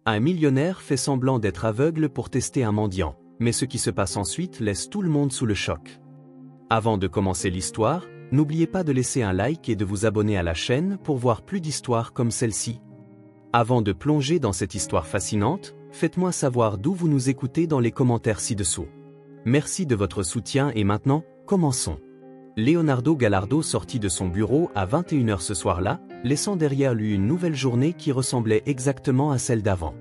Un millionnaire fait semblant d'être aveugle pour tester un mendiant, mais ce qui se passe ensuite laisse tout le monde sous le choc. Avant de commencer l'histoire, n'oubliez pas de laisser un like et de vous abonner à la chaîne pour voir plus d'histoires comme celle-ci. Avant de plonger dans cette histoire fascinante, faites-moi savoir d'où vous nous écoutez dans les commentaires ci-dessous. Merci de votre soutien et maintenant, commençons. Leonardo Gallardo sortit de son bureau à 21 h ce soir-là, laissant derrière lui une nouvelle journée qui ressemblait exactement à celle d'avant.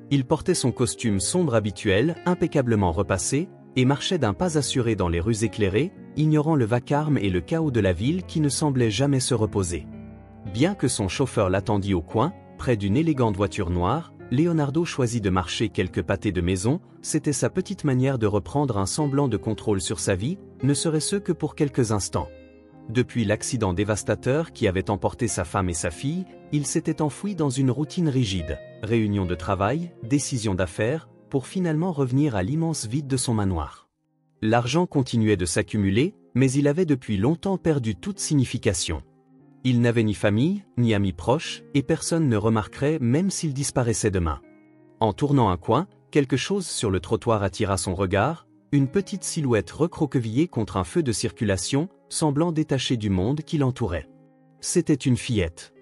Il portait son costume sombre habituel, impeccablement repassé, et marchait d'un pas assuré dans les rues éclairées, ignorant le vacarme et le chaos de la ville qui ne semblait jamais se reposer. Bien que son chauffeur l'attendît au coin, près d'une élégante voiture noire, Leonardo choisit de marcher quelques pâtés de maison, c'était sa petite manière de reprendre un semblant de contrôle sur sa vie, ne serait-ce que pour quelques instants. Depuis l'accident dévastateur qui avait emporté sa femme et sa fille, il s'était enfoui dans une routine rigide, réunion de travail, décision d'affaires, pour finalement revenir à l'immense vide de son manoir. L'argent continuait de s'accumuler, mais il avait depuis longtemps perdu toute signification. Il n'avait ni famille, ni amis proches, et personne ne remarquerait même s'il disparaissait demain. En tournant un coin, quelque chose sur le trottoir attira son regard, une petite silhouette recroquevillée contre un feu de circulation, semblant détachée du monde qui l'entourait. C'était une fillette.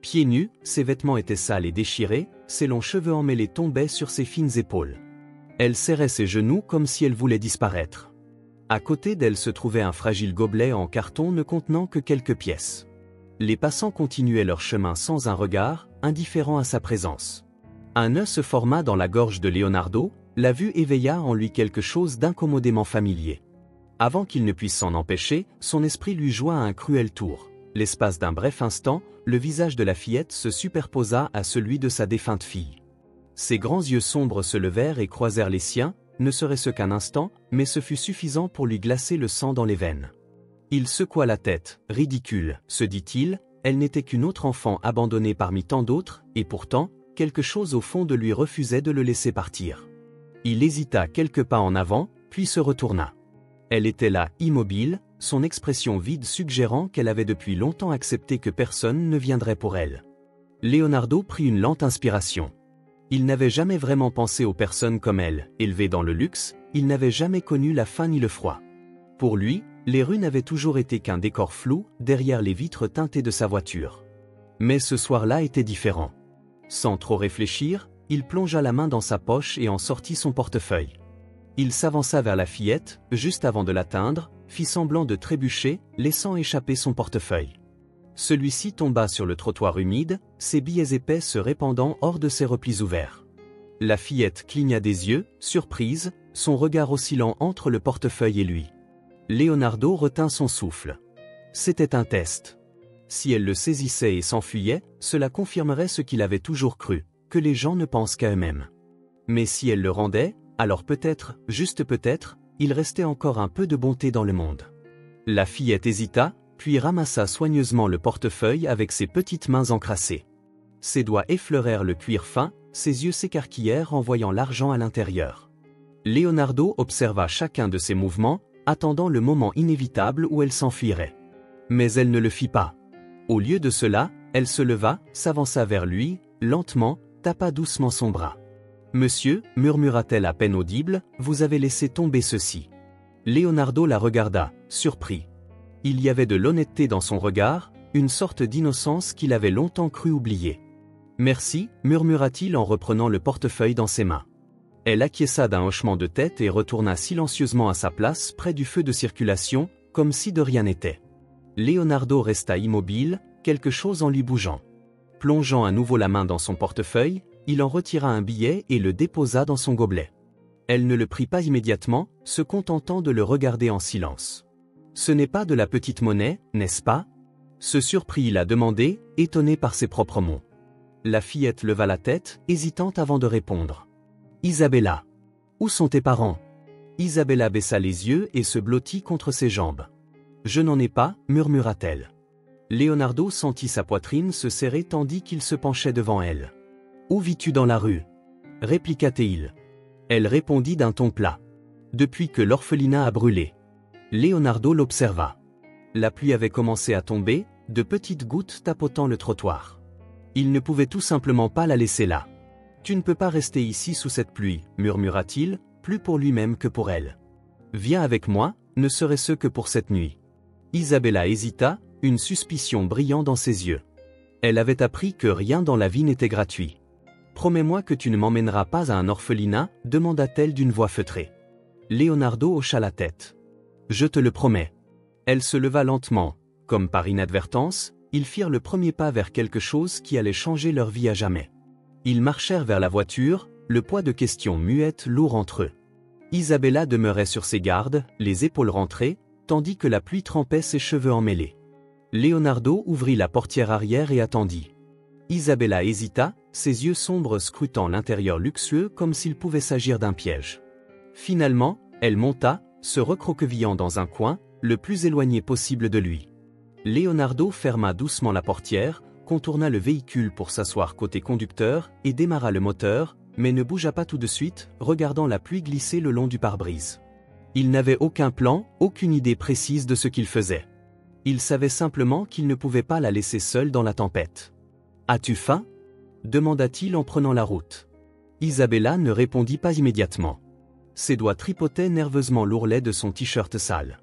Pieds nus, ses vêtements étaient sales et déchirés, ses longs cheveux emmêlés tombaient sur ses fines épaules. Elle serrait ses genoux comme si elle voulait disparaître. À côté d'elle se trouvait un fragile gobelet en carton ne contenant que quelques pièces. Les passants continuaient leur chemin sans un regard, indifférents à sa présence. Un nœud se forma dans la gorge de Leonardo, la vue éveilla en lui quelque chose d'incommodément familier. Avant qu'il ne puisse s'en empêcher, son esprit lui joua un cruel tour. L'espace d'un bref instant, le visage de la fillette se superposa à celui de sa défunte fille. Ses grands yeux sombres se levèrent et croisèrent les siens, ne serait-ce qu'un instant, mais ce fut suffisant pour lui glacer le sang dans les veines. Il secoua la tête, ridicule, se dit-il, elle n'était qu'une autre enfant abandonnée parmi tant d'autres, et pourtant, quelque chose au fond de lui refusait de le laisser partir. Il hésita quelques pas en avant, puis se retourna. Elle était là, immobile, son expression vide suggérant qu'elle avait depuis longtemps accepté que personne ne viendrait pour elle. Leonardo prit une lente inspiration. Il n'avait jamais vraiment pensé aux personnes comme elle, élevé dans le luxe, il n'avait jamais connu la faim ni le froid. Pour lui, les rues n'avaient toujours été qu'un décor flou, derrière les vitres teintées de sa voiture. Mais ce soir-là était différent. Sans trop réfléchir, il plongea la main dans sa poche et en sortit son portefeuille. Il s'avança vers la fillette, juste avant de l'atteindre, fit semblant de trébucher, laissant échapper son portefeuille. Celui-ci tomba sur le trottoir humide, ses billets épais se répandant hors de ses replis ouverts. La fillette cligna des yeux, surprise, son regard oscillant entre le portefeuille et lui. Leonardo retint son souffle. C'était un test. Si elle le saisissait et s'enfuyait, cela confirmerait ce qu'il avait toujours cru, que les gens ne pensent qu'à eux-mêmes. Mais si elle le rendait, alors peut-être, juste peut-être, il restait encore un peu de bonté dans le monde. La fillette hésita, puis ramassa soigneusement le portefeuille avec ses petites mains encrassées. Ses doigts effleurèrent le cuir fin, ses yeux s'écarquillèrent en voyant l'argent à l'intérieur. Leonardo observa chacun de ses mouvements, attendant le moment inévitable où elle s'enfuirait. Mais elle ne le fit pas. Au lieu de cela, elle se leva, s'avança vers lui, lentement, tapa doucement son bras. « Monsieur, murmura-t-elle à peine audible, vous avez laissé tomber ceci. » Leonardo la regarda, surpris. Il y avait de l'honnêteté dans son regard, une sorte d'innocence qu'il avait longtemps cru oublier. « Merci, murmura-t-il en reprenant le portefeuille dans ses mains. Elle acquiesça d'un hochement de tête et retourna silencieusement à sa place près du feu de circulation, comme si de rien n'était. Leonardo resta immobile, quelque chose en lui bougeant. Plongeant à nouveau la main dans son portefeuille, il en retira un billet et le déposa dans son gobelet. Elle ne le prit pas immédiatement, se contentant de le regarder en silence. « Ce n'est pas de la petite monnaie, n'est-ce pas ?» se surprit-il à demander, étonné par ses propres mots. La fillette leva la tête, hésitante avant de répondre. « Isabella. Où sont tes parents ?» Isabella baissa les yeux et se blottit contre ses jambes. « Je n'en ai pas, murmura-t-elle. » Leonardo sentit sa poitrine se serrer tandis qu'il se penchait devant elle. « Où vis-tu dans la rue ?» répliqua-t-il. Elle répondit d'un ton plat. « Depuis que l'orphelinat a brûlé. » Leonardo l'observa. La pluie avait commencé à tomber, de petites gouttes tapotant le trottoir. Il ne pouvait tout simplement pas la laisser là. Tu ne peux pas rester ici sous cette pluie, murmura-t-il, plus pour lui-même que pour elle. Viens avec moi, ne serait-ce que pour cette nuit. Isabella hésita, une suspicion brillant dans ses yeux. Elle avait appris que rien dans la vie n'était gratuit. Promets-moi que tu ne m'emmèneras pas à un orphelinat, demanda-t-elle d'une voix feutrée. Leonardo hocha la tête. Je te le promets. Elle se leva lentement. Comme par inadvertance, ils firent le premier pas vers quelque chose qui allait changer leur vie à jamais. Ils marchèrent vers la voiture, le poids de questions muettes lourd entre eux. Isabella demeurait sur ses gardes, les épaules rentrées, tandis que la pluie trempait ses cheveux emmêlés. Leonardo ouvrit la portière arrière et attendit. Isabella hésita, ses yeux sombres scrutant l'intérieur luxueux comme s'il pouvait s'agir d'un piège. Finalement, elle monta, se recroquevillant dans un coin, le plus éloigné possible de lui. Leonardo ferma doucement la portière, contourna le véhicule pour s'asseoir côté conducteur et démarra le moteur, mais ne bougea pas tout de suite, regardant la pluie glisser le long du pare-brise. Il n'avait aucun plan, aucune idée précise de ce qu'il faisait. Il savait simplement qu'il ne pouvait pas la laisser seule dans la tempête. « As-tu faim » demanda-t-il en prenant la route. Isabella ne répondit pas immédiatement. Ses doigts tripotaient nerveusement l'ourlet de son t-shirt sale.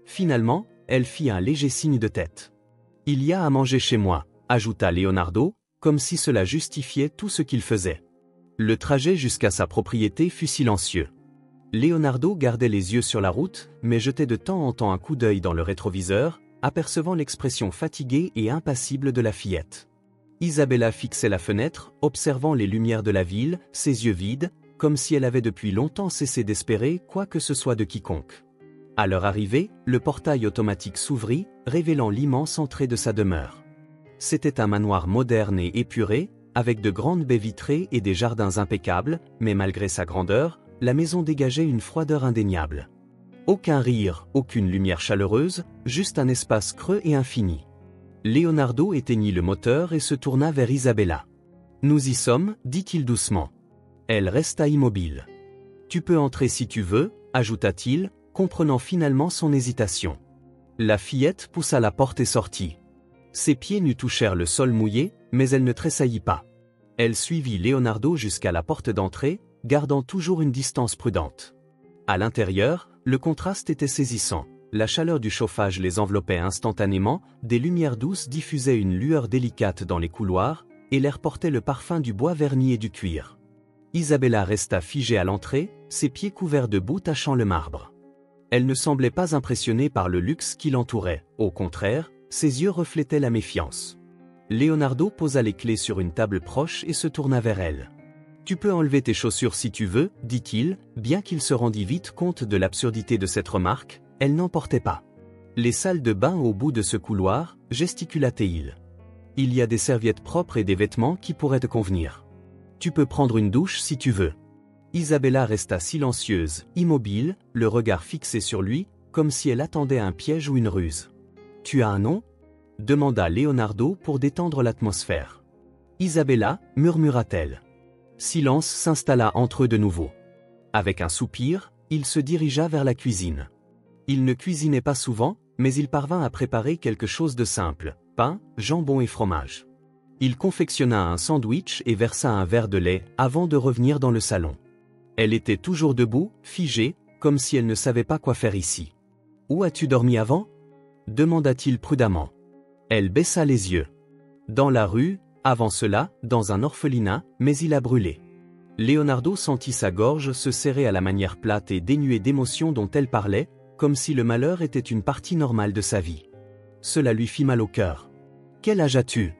Finalement, elle fit un léger signe de tête. « Il y a à manger chez moi », ajouta Leonardo, comme si cela justifiait tout ce qu'il faisait. Le trajet jusqu'à sa propriété fut silencieux. Leonardo gardait les yeux sur la route, mais jetait de temps en temps un coup d'œil dans le rétroviseur, apercevant l'expression fatiguée et impassible de la fillette. Isabella fixait la fenêtre, observant les lumières de la ville, ses yeux vides, comme si elle avait depuis longtemps cessé d'espérer quoi que ce soit de quiconque. À leur arrivée, le portail automatique s'ouvrit, révélant l'immense entrée de sa demeure. C'était un manoir moderne et épuré, avec de grandes baies vitrées et des jardins impeccables, mais malgré sa grandeur, la maison dégageait une froideur indéniable. Aucun rire, aucune lumière chaleureuse, juste un espace creux et infini. Leonardo éteignit le moteur et se tourna vers Isabella. « Nous y sommes, dit-il doucement. » Elle resta immobile. « Tu peux entrer si tu veux, ajouta-t-il, comprenant finalement son hésitation. La fillette poussa la porte et sortit. Ses pieds nus touchèrent le sol mouillé, mais elle ne tressaillit pas. Elle suivit Leonardo jusqu'à la porte d'entrée, gardant toujours une distance prudente. À l'intérieur, le contraste était saisissant. La chaleur du chauffage les enveloppait instantanément, des lumières douces diffusaient une lueur délicate dans les couloirs, et l'air portait le parfum du bois verni et du cuir. Isabella resta figée à l'entrée, ses pieds couverts de boue tachant le marbre. Elle ne semblait pas impressionnée par le luxe qui l'entourait, au contraire, ses yeux reflétaient la méfiance. Leonardo posa les clés sur une table proche et se tourna vers elle. « Tu peux enlever tes chaussures si tu veux, » dit-il, bien qu'il se rendît vite compte de l'absurdité de cette remarque, elle n'en portait pas. « Les salles de bain au bout de ce couloir, » gesticula-t-il. « Il y a des serviettes propres et des vêtements qui pourraient te convenir. Tu peux prendre une douche si tu veux. » Isabella resta silencieuse, immobile, le regard fixé sur lui, comme si elle attendait un piège ou une ruse. « Tu as un nom » demanda Leonardo pour détendre l'atmosphère. « Isabella, » murmura-t-elle. Silence s'installa entre eux de nouveau. Avec un soupir, il se dirigea vers la cuisine. Il ne cuisinait pas souvent, mais il parvint à préparer quelque chose de simple, pain, jambon et fromage. Il confectionna un sandwich et versa un verre de lait avant de revenir dans le salon. Elle était toujours debout, figée, comme si elle ne savait pas quoi faire ici. « Où as-tu dormi avant » demanda-t-il prudemment. Elle baissa les yeux. « Dans la rue, avant cela, dans un orphelinat, mais il a brûlé. » Leonardo sentit sa gorge se serrer à la manière plate et dénuée d'émotion dont elle parlait, comme si le malheur était une partie normale de sa vie. Cela lui fit mal au cœur. « Quel âge as-tu »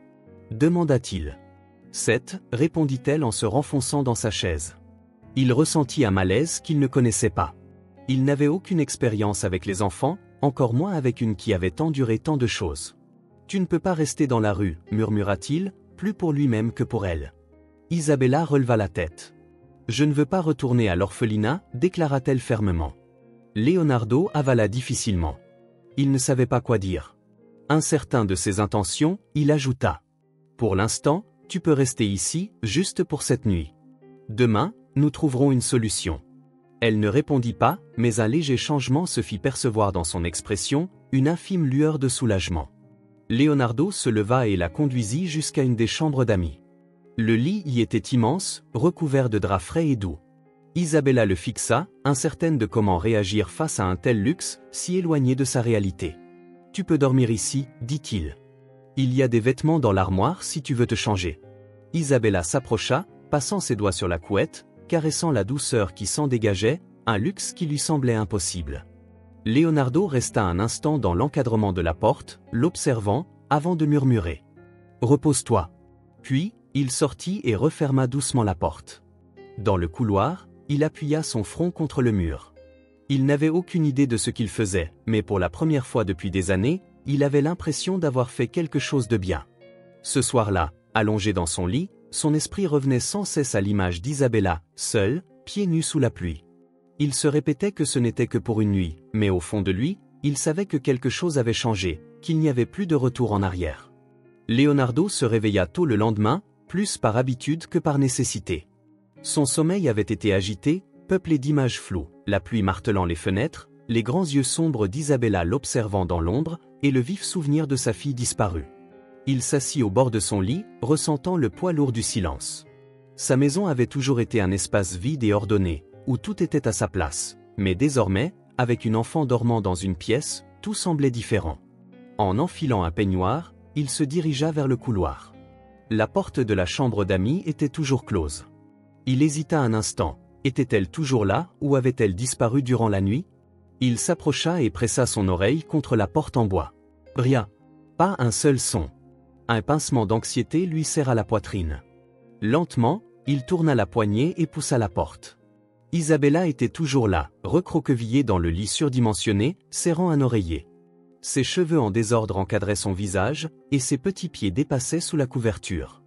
demanda-t-il. « 7, répondit-elle en se renfonçant dans sa chaise. Il ressentit un malaise qu'il ne connaissait pas. Il n'avait aucune expérience avec les enfants, encore moins avec une qui avait enduré tant de choses. « Tu ne peux pas rester dans la rue, » murmura-t-il, plus pour lui-même que pour elle. Isabella releva la tête. « Je ne veux pas retourner à l'orphelinat, » déclara-t-elle fermement. Leonardo avala difficilement. Il ne savait pas quoi dire. Incertain de ses intentions, il ajouta. « Pour l'instant, tu peux rester ici, juste pour cette nuit. Demain, nous trouverons une solution. » Elle ne répondit pas, mais un léger changement se fit percevoir dans son expression, une infime lueur de soulagement. Leonardo se leva et la conduisit jusqu'à une des chambres d'amis. Le lit y était immense, recouvert de draps frais et doux. Isabella le fixa, incertaine de comment réagir face à un tel luxe, si éloigné de sa réalité. « Tu peux dormir ici, dit-il. Il y a des vêtements dans l'armoire si tu veux te changer. » Isabella s'approcha, passant ses doigts sur la couette, caressant la douceur qui s'en dégageait, un luxe qui lui semblait impossible. Leonardo resta un instant dans l'encadrement de la porte, l'observant, avant de murmurer. « Repose-toi. » Puis, il sortit et referma doucement la porte. Dans le couloir, il appuya son front contre le mur. Il n'avait aucune idée de ce qu'il faisait, mais pour la première fois depuis des années, il avait l'impression d'avoir fait quelque chose de bien. Ce soir-là, allongé dans son lit, son esprit revenait sans cesse à l'image d'Isabella, seule, pieds nus sous la pluie. Il se répétait que ce n'était que pour une nuit, mais au fond de lui, il savait que quelque chose avait changé, qu'il n'y avait plus de retour en arrière. Leonardo se réveilla tôt le lendemain, plus par habitude que par nécessité. Son sommeil avait été agité, peuplé d'images floues, la pluie martelant les fenêtres, les grands yeux sombres d'Isabella l'observant dans l'ombre, et le vif souvenir de sa fille disparue. Il s'assit au bord de son lit, ressentant le poids lourd du silence. Sa maison avait toujours été un espace vide et ordonné, où tout était à sa place, mais désormais, avec une enfant dormant dans une pièce, tout semblait différent. En enfilant un peignoir, il se dirigea vers le couloir. La porte de la chambre d'amis était toujours close. Il hésita un instant, était-elle toujours là ou avait-elle disparu durant la nuit? Il s'approcha et pressa son oreille contre la porte en bois. Rien. Pas un seul son. Un pincement d'anxiété lui serra la poitrine. Lentement, il tourna la poignée et poussa la porte. Isabella était toujours là, recroquevillée dans le lit surdimensionné, serrant un oreiller. Ses cheveux en désordre encadraient son visage, et ses petits pieds dépassaient sous la couverture.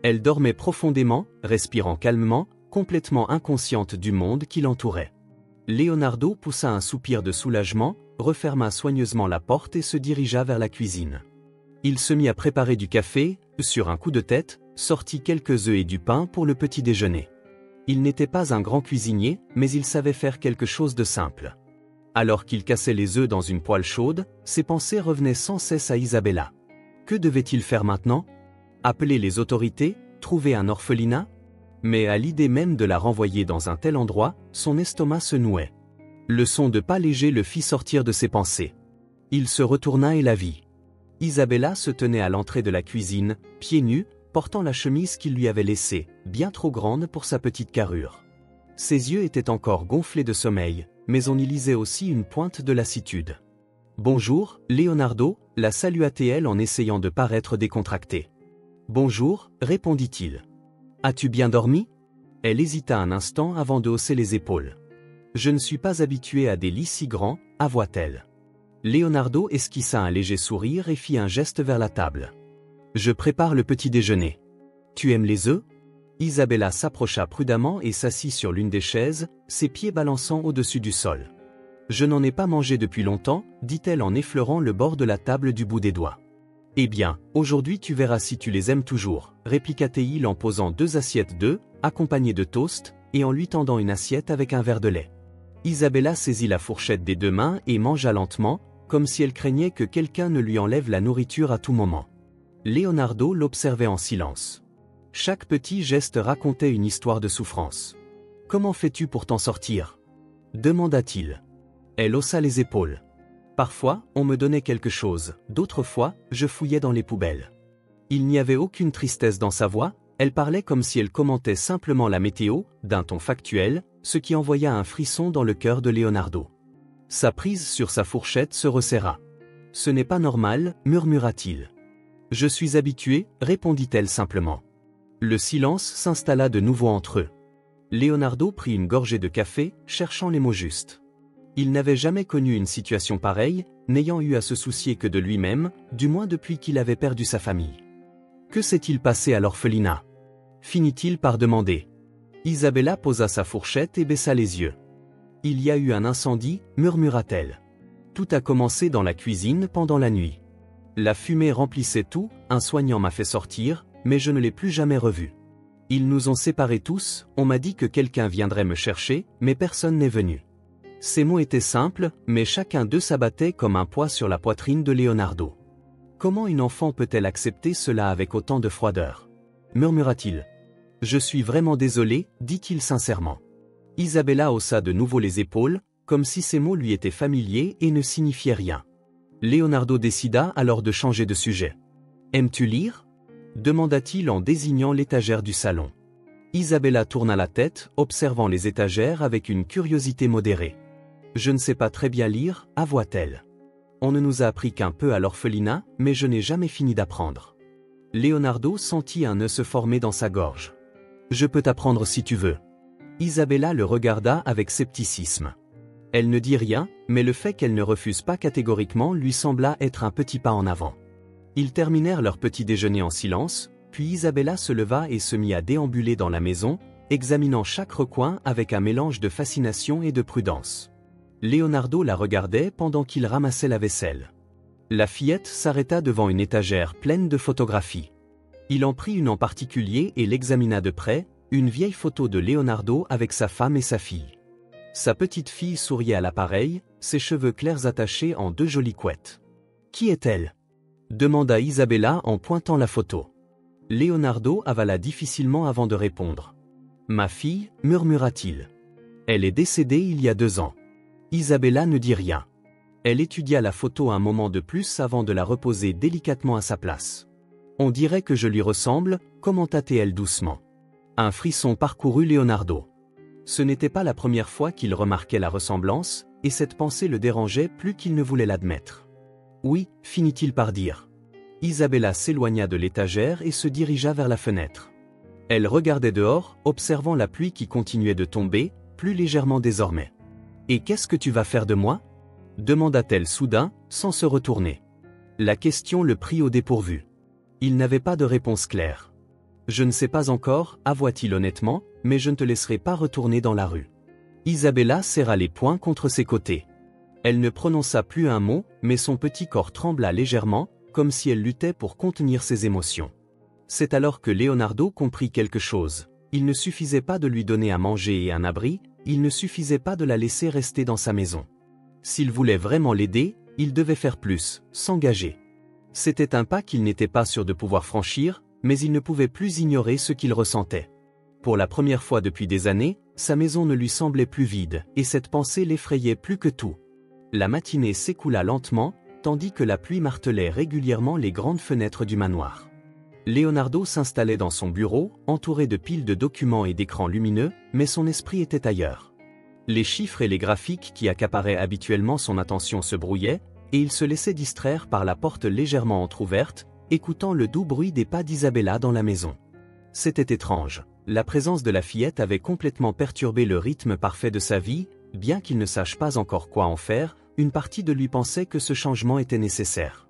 Elle dormait profondément, respirant calmement, complètement inconsciente du monde qui l'entourait. Leonardo poussa un soupir de soulagement, referma soigneusement la porte et se dirigea vers la cuisine. Il se mit à préparer du café, sur un coup de tête, sortit quelques œufs et du pain pour le petit déjeuner. Il n'était pas un grand cuisinier, mais il savait faire quelque chose de simple. Alors qu'il cassait les œufs dans une poêle chaude, ses pensées revenaient sans cesse à Isabella. Que devait-il faire maintenant? Appeler les autorités? Trouver un orphelinat? Mais à l'idée même de la renvoyer dans un tel endroit, son estomac se nouait. Le son de pas léger le fit sortir de ses pensées. Il se retourna et la vit. Isabella se tenait à l'entrée de la cuisine, pieds nus, portant la chemise qu'il lui avait laissée, bien trop grande pour sa petite carrure. Ses yeux étaient encore gonflés de sommeil, mais on y lisait aussi une pointe de lassitude. « Bonjour, Leonardo » la salua-t-elle en essayant de paraître décontracté. « Bonjour » répondit-il. « As-tu bien dormi ?» Elle hésita un instant avant de hausser les épaules. « Je ne suis pas habituée à des lits si grands » avoua-t-elle. Leonardo esquissa un léger sourire et fit un geste vers la table. « Je prépare le petit déjeuner. Tu aimes les œufs ?» Isabella s'approcha prudemment et s'assit sur l'une des chaises, ses pieds balançant au-dessus du sol. « Je n'en ai pas mangé depuis longtemps, dit-elle en effleurant le bord de la table du bout des doigts. « Eh bien, aujourd'hui tu verras si tu les aimes toujours, répliqua-t-il en posant 2 assiettes d'œufs, accompagnées de toast, et en lui tendant une assiette avec un verre de lait. Isabella saisit la fourchette des 2 mains et mangea lentement, comme si elle craignait que quelqu'un ne lui enlève la nourriture à tout moment. Leonardo l'observait en silence. Chaque petit geste racontait une histoire de souffrance. « Comment fais-tu pour t'en sortir ?» demanda-t-il. Elle haussa les épaules. « Parfois, on me donnait quelque chose, d'autres fois, je fouillais dans les poubelles. » Il n'y avait aucune tristesse dans sa voix, elle parlait comme si elle commentait simplement la météo, d'un ton factuel, ce qui envoya un frisson dans le cœur de Leonardo. Sa prise sur sa fourchette se resserra. « Ce n'est pas normal, murmura-t-il. »« Je suis habitué, répondit-elle simplement. Le silence s'installa de nouveau entre eux. Leonardo prit une gorgée de café, cherchant les mots justes. Il n'avait jamais connu une situation pareille, n'ayant eu à se soucier que de lui-même, du moins depuis qu'il avait perdu sa famille. Que s'est-il passé à l'orphelinat? Finit-il par demander. Isabella posa sa fourchette et baissa les yeux. Il y a eu un incendie, murmura-t-elle. Tout a commencé dans la cuisine pendant la nuit. La fumée remplissait tout, un soignant m'a fait sortir, mais je ne l'ai plus jamais revu. Ils nous ont séparés tous, on m'a dit que quelqu'un viendrait me chercher, mais personne n'est venu. Ces mots étaient simples, mais chacun d'eux s'abattait comme un poids sur la poitrine de Leonardo. Comment une enfant peut-elle accepter cela avec autant de froideur? murmura-t-il. Je suis vraiment désolé, dit-il sincèrement. Isabella haussa de nouveau les épaules, comme si ces mots lui étaient familiers et ne signifiaient rien. Leonardo décida alors de changer de sujet. « Aimes-tu lire » demanda-t-il en désignant l'étagère du salon. Isabella tourna la tête, observant les étagères avec une curiosité modérée. « Je ne sais pas très bien lire, avoua-t-elle. On ne nous a appris qu'un peu à l'orphelinat, mais je n'ai jamais fini d'apprendre. » Leonardo sentit un nœud se former dans sa gorge. « Je peux t'apprendre si tu veux. » Isabella le regarda avec scepticisme. Elle ne dit rien, mais le fait qu'elle ne refuse pas catégoriquement lui sembla être un petit pas en avant. Ils terminèrent leur petit déjeuner en silence, puis Isabella se leva et se mit à déambuler dans la maison, examinant chaque recoin avec un mélange de fascination et de prudence. Leonardo la regardait pendant qu'il ramassait la vaisselle. La fillette s'arrêta devant une étagère pleine de photographies. Il en prit une en particulier et l'examina de près, une vieille photo de Leonardo avec sa femme et sa fille. Sa petite fille souriait à l'appareil, ses cheveux clairs attachés en 2 jolies couettes. « Qui est-elle » demanda Isabella en pointant la photo. Leonardo avala difficilement avant de répondre. « Ma fille, murmura-t-il. Elle est décédée il y a 2 ans. » Isabella ne dit rien. Elle étudia la photo un moment de plus avant de la reposer délicatement à sa place. « On dirait que je lui ressemble, commenta-t-elle doucement. Un frisson parcourut Leonardo. Ce n'était pas la première fois qu'il remarquait la ressemblance, et cette pensée le dérangeait plus qu'il ne voulait l'admettre. « Oui » finit-il par dire. Isabella s'éloigna de l'étagère et se dirigea vers la fenêtre. Elle regardait dehors, observant la pluie qui continuait de tomber, plus légèrement désormais. « Et qu'est-ce que tu vas faire de moi » demanda-t-elle soudain, sans se retourner. La question le prit au dépourvu. Il n'avait pas de réponse claire. « Je ne sais pas encore, avoua-t-il honnêtement, mais je ne te laisserai pas retourner dans la rue. » Isabella serra les poings contre ses côtés. Elle ne prononça plus un mot, mais son petit corps trembla légèrement, comme si elle luttait pour contenir ses émotions. C'est alors que Leonardo comprit quelque chose. Il ne suffisait pas de lui donner à manger et un abri, il ne suffisait pas de la laisser rester dans sa maison. S'il voulait vraiment l'aider, il devait faire plus, s'engager. C'était un pas qu'il n'était pas sûr de pouvoir franchir, mais il ne pouvait plus ignorer ce qu'il ressentait. Pour la première fois depuis des années, sa maison ne lui semblait plus vide, et cette pensée l'effrayait plus que tout. La matinée s'écoula lentement, tandis que la pluie martelait régulièrement les grandes fenêtres du manoir. Leonardo s'installait dans son bureau, entouré de piles de documents et d'écrans lumineux, mais son esprit était ailleurs. Les chiffres et les graphiques qui accaparaient habituellement son attention se brouillaient, et il se laissait distraire par la porte légèrement entr'ouverte, écoutant le doux bruit des pas d'Isabella dans la maison. C'était étrange. La présence de la fillette avait complètement perturbé le rythme parfait de sa vie, bien qu'il ne sache pas encore quoi en faire, une partie de lui pensait que ce changement était nécessaire.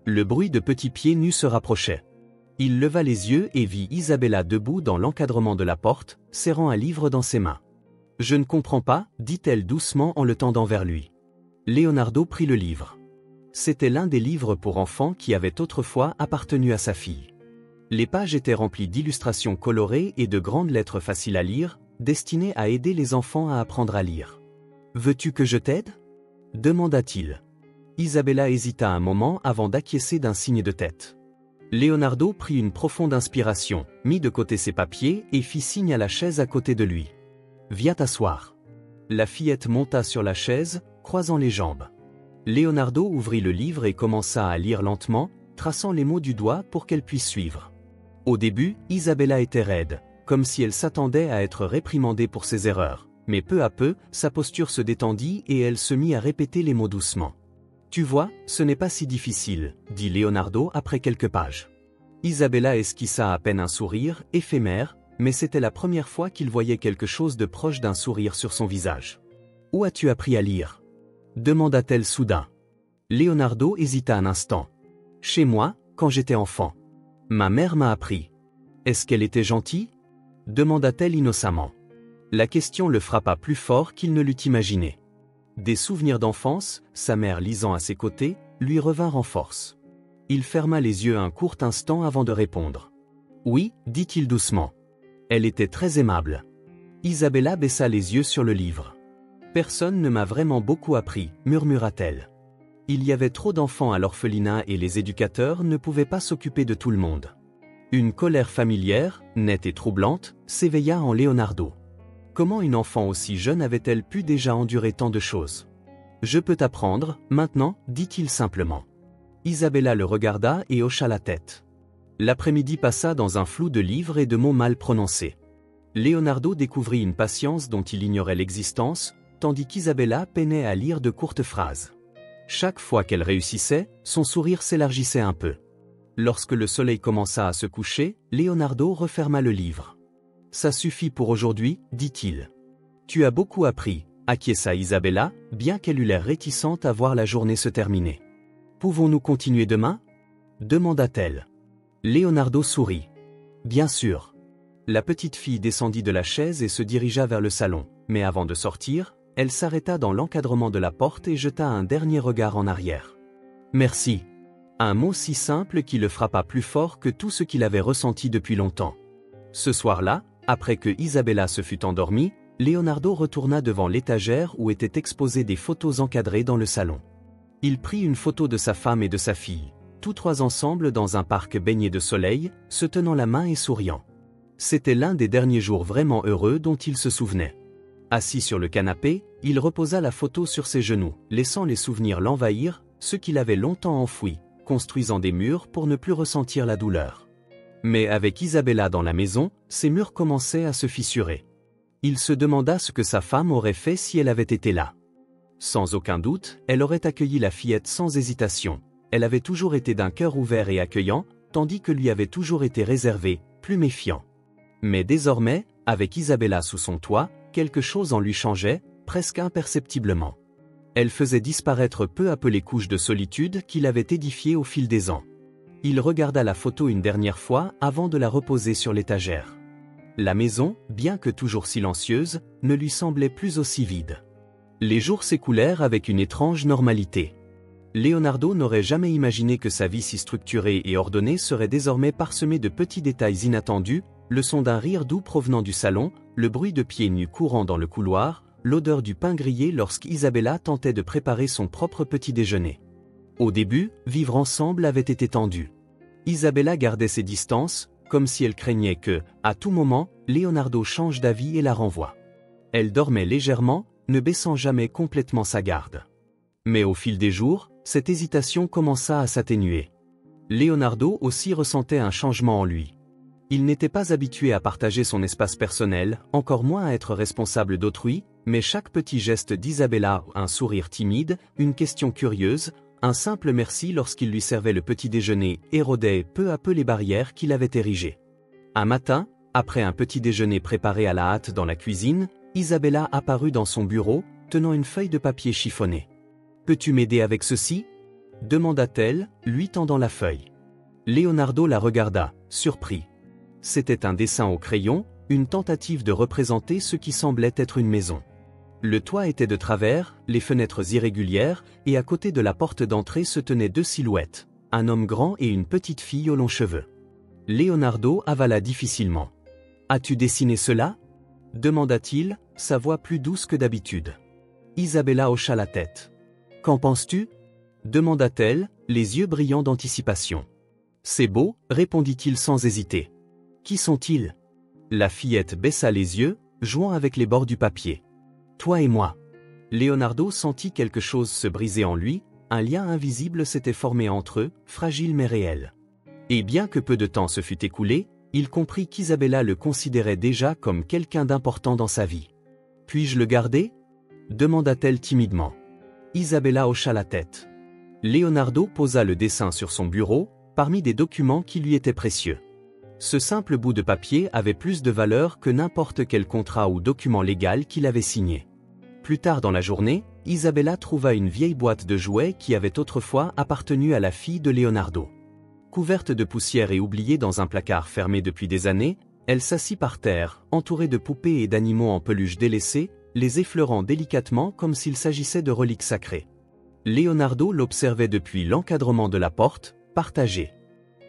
Le bruit de petits pieds nus se rapprochait. Il leva les yeux et vit Isabella debout dans l'encadrement de la porte, serrant un livre dans ses mains. « Je ne comprends pas » dit-elle doucement en le tendant vers lui. Leonardo prit le livre. C'était l'un des livres pour enfants qui avait autrefois appartenu à sa fille. Les pages étaient remplies d'illustrations colorées et de grandes lettres faciles à lire, destinées à aider les enfants à apprendre à lire. « Veux-tu que je t'aide » demanda-t-il. Isabella hésita un moment avant d'acquiescer d'un signe de tête. Leonardo prit une profonde inspiration, mit de côté ses papiers et fit signe à la chaise à côté de lui. « Viens t'asseoir. » La fillette monta sur la chaise, croisant les jambes. Leonardo ouvrit le livre et commença à lire lentement, traçant les mots du doigt pour qu'elle puisse suivre. Au début, Isabella était raide, comme si elle s'attendait à être réprimandée pour ses erreurs, mais peu à peu, sa posture se détendit et elle se mit à répéter les mots doucement. « Tu vois, ce n'est pas si difficile », dit Leonardo après quelques pages. Isabella esquissa à peine un sourire, éphémère, mais c'était la première fois qu'il voyait quelque chose de proche d'un sourire sur son visage. « Où as-tu appris à lire » demanda-t-elle soudain. Leonardo hésita un instant. « Chez moi, quand j'étais enfant. Ma mère m'a appris. »« Est-ce qu'elle était gentille » demanda-t-elle innocemment. La question le frappa plus fort qu'il ne l'eût imaginé. Des souvenirs d'enfance, sa mère lisant à ses côtés, lui revinrent en force. Il ferma les yeux un court instant avant de répondre. « Oui » dit-il doucement. « Elle était très aimable. » Isabella baissa les yeux sur le livre. « Personne ne m'a vraiment beaucoup appris, murmura-t-elle. Il y avait trop d'enfants à l'orphelinat et les éducateurs ne pouvaient pas s'occuper de tout le monde. Une colère familière, nette et troublante, s'éveilla en Leonardo. Comment une enfant aussi jeune avait-elle pu déjà endurer tant de choses? Je peux t'apprendre, maintenant, dit-il simplement. Isabella le regarda et hocha la tête. L'après-midi passa dans un flou de livres et de mots mal prononcés. Leonardo découvrit une patience dont il ignorait l'existence, tandis qu'Isabella peinait à lire de courtes phrases. Chaque fois qu'elle réussissait, son sourire s'élargissait un peu. Lorsque le soleil commença à se coucher, Leonardo referma le livre. « Ça suffit pour aujourd'hui, dit-il. Tu as beaucoup appris, acquiesça Isabella, bien qu'elle eût l'air réticente à voir la journée se terminer. Pouvons-nous continuer demain? Demanda-t-elle. Leonardo sourit. Bien sûr. La petite fille descendit de la chaise et se dirigea vers le salon, mais avant de sortir, elle s'arrêta dans l'encadrement de la porte et jeta un dernier regard en arrière. Merci. Un mot si simple qui le frappa plus fort que tout ce qu'il avait ressenti depuis longtemps. Ce soir-là, après que Isabella se fut endormie, Leonardo retourna devant l'étagère où étaient exposées des photos encadrées dans le salon. Il prit une photo de sa femme et de sa fille, tous trois ensemble dans un parc baigné de soleil, se tenant la main et souriant. C'était l'un des derniers jours vraiment heureux dont il se souvenait. Assis sur le canapé, il reposa la photo sur ses genoux, laissant les souvenirs l'envahir, ceux qu'il avait longtemps enfouis, construisant des murs pour ne plus ressentir la douleur. Mais avec Isabella dans la maison, ces murs commençaient à se fissurer. Il se demanda ce que sa femme aurait fait si elle avait été là. Sans aucun doute, elle aurait accueilli la fillette sans hésitation. Elle avait toujours été d'un cœur ouvert et accueillant, tandis que lui avait toujours été réservé, plus méfiant. Mais désormais, avec Isabella sous son toit, quelque chose en lui changeait, presque imperceptiblement. Elle faisait disparaître peu à peu les couches de solitude qu'il avait édifiées au fil des ans. Il regarda la photo une dernière fois avant de la reposer sur l'étagère. La maison, bien que toujours silencieuse, ne lui semblait plus aussi vide. Les jours s'écoulèrent avec une étrange normalité. Leonardo n'aurait jamais imaginé que sa vie si structurée et ordonnée serait désormais parsemée de petits détails inattendus, le son d'un rire doux provenant du salon, le bruit de pieds nus courant dans le couloir, l'odeur du pain grillé lorsqu'Isabella tentait de préparer son propre petit déjeuner. Au début, vivre ensemble avait été tendu. Isabella gardait ses distances, comme si elle craignait que, à tout moment, Leonardo change d'avis et la renvoie. Elle dormait légèrement, ne baissant jamais complètement sa garde. Mais au fil des jours, cette hésitation commença à s'atténuer. Leonardo aussi ressentait un changement en lui. Il n'était pas habitué à partager son espace personnel, encore moins à être responsable d'autrui, mais chaque petit geste d'Isabella, un sourire timide, une question curieuse, un simple merci lorsqu'il lui servait le petit déjeuner, érodait peu à peu les barrières qu'il avait érigées. Un matin, après un petit déjeuner préparé à la hâte dans la cuisine, Isabella apparut dans son bureau, tenant une feuille de papier chiffonnée. « Peux-tu m'aider avec ceci ?» demanda-t-elle, lui tendant la feuille. Leonardo la regarda, surpris. C'était un dessin au crayon, une tentative de représenter ce qui semblait être une maison. Le toit était de travers, les fenêtres irrégulières, et à côté de la porte d'entrée se tenaient deux silhouettes, un homme grand et une petite fille aux longs cheveux. Leonardo avala difficilement. « As-tu dessiné cela ?» demanda-t-il, sa voix plus douce que d'habitude. Isabella hocha la tête. « Qu'en penses-tu » demanda-t-elle, les yeux brillants d'anticipation. « C'est beau, répondit-il sans hésiter. Qui sont-ils ? La fillette baissa les yeux, jouant avec les bords du papier. Toi et moi. Leonardo sentit quelque chose se briser en lui, un lien invisible s'était formé entre eux, fragile mais réel. Et bien que peu de temps se fût écoulé, il comprit qu'Isabella le considérait déjà comme quelqu'un d'important dans sa vie. « Puis-je le garder » demanda-t-elle timidement. Isabella hocha la tête. Leonardo posa le dessin sur son bureau, parmi des documents qui lui étaient précieux. Ce simple bout de papier avait plus de valeur que n'importe quel contrat ou document légal qu'il avait signé. Plus tard dans la journée, Isabella trouva une vieille boîte de jouets qui avait autrefois appartenu à la fille de Leonardo. Couverte de poussière et oubliée dans un placard fermé depuis des années, elle s'assit par terre, entourée de poupées et d'animaux en peluche délaissés, les effleurant délicatement comme s'il s'agissait de reliques sacrées. Leonardo l'observait depuis l'encadrement de la porte, partagé.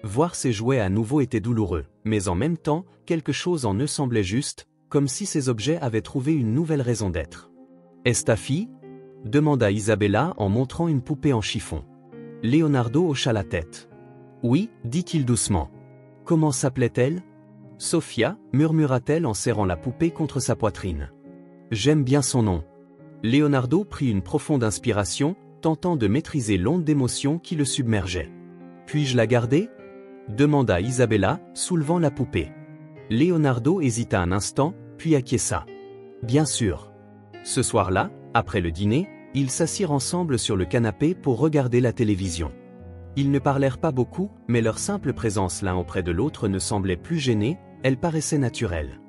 Voir ses jouets à nouveau était douloureux, mais en même temps, quelque chose en eux semblait juste, comme si ces objets avaient trouvé une nouvelle raison d'être. « Est-ce ta fille » demanda Isabella en montrant une poupée en chiffon. Leonardo hocha la tête. « Oui » dit-il doucement. Comment s'appelait-elle? Sophia, murmura-t-elle en serrant la poupée contre sa poitrine. J'aime bien son nom. Leonardo prit une profonde inspiration, tentant de maîtriser l'onde d'émotion qui le submergeait. Puis-je la garder? Demanda Isabella, soulevant la poupée. Leonardo hésita un instant, puis acquiesça. Bien sûr. Ce soir-là, après le dîner, ils s'assirent ensemble sur le canapé pour regarder la télévision. Ils ne parlèrent pas beaucoup, mais leur simple présence l'un auprès de l'autre ne semblait plus gênée, elle paraissait naturelle.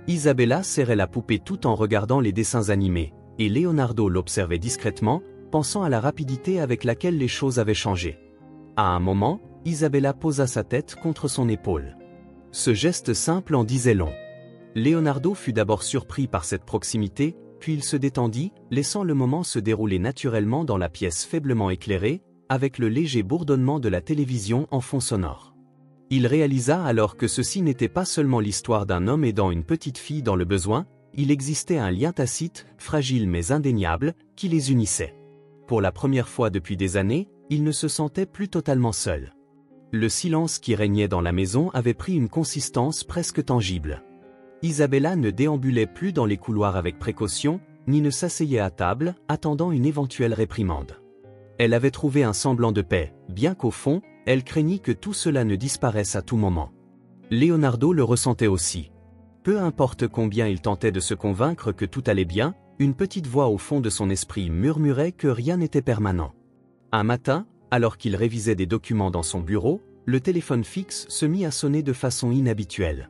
Isabella serrait la poupée tout en regardant les dessins animés, et Leonardo l'observait discrètement, pensant à la rapidité avec laquelle les choses avaient changé. À un moment, Isabella posa sa tête contre son épaule. Ce geste simple en disait long. Leonardo fut d'abord surpris par cette proximité, puis il se détendit, laissant le moment se dérouler naturellement dans la pièce faiblement éclairée, avec le léger bourdonnement de la télévision en fond sonore. Il réalisa alors que ceci n'était pas seulement l'histoire d'un homme aidant une petite fille dans le besoin, il existait un lien tacite, fragile mais indéniable, qui les unissait. Pour la première fois depuis des années, il ne se sentait plus totalement seul. Le silence qui régnait dans la maison avait pris une consistance presque tangible. Isabella ne déambulait plus dans les couloirs avec précaution, ni ne s'asseyait à table, attendant une éventuelle réprimande. Elle avait trouvé un semblant de paix, bien qu'au fond, elle craignit que tout cela ne disparaisse à tout moment. Leonardo le ressentait aussi. Peu importe combien il tentait de se convaincre que tout allait bien, une petite voix au fond de son esprit murmurait que rien n'était permanent. Un matin, alors qu'il révisait des documents dans son bureau, le téléphone fixe se mit à sonner de façon inhabituelle.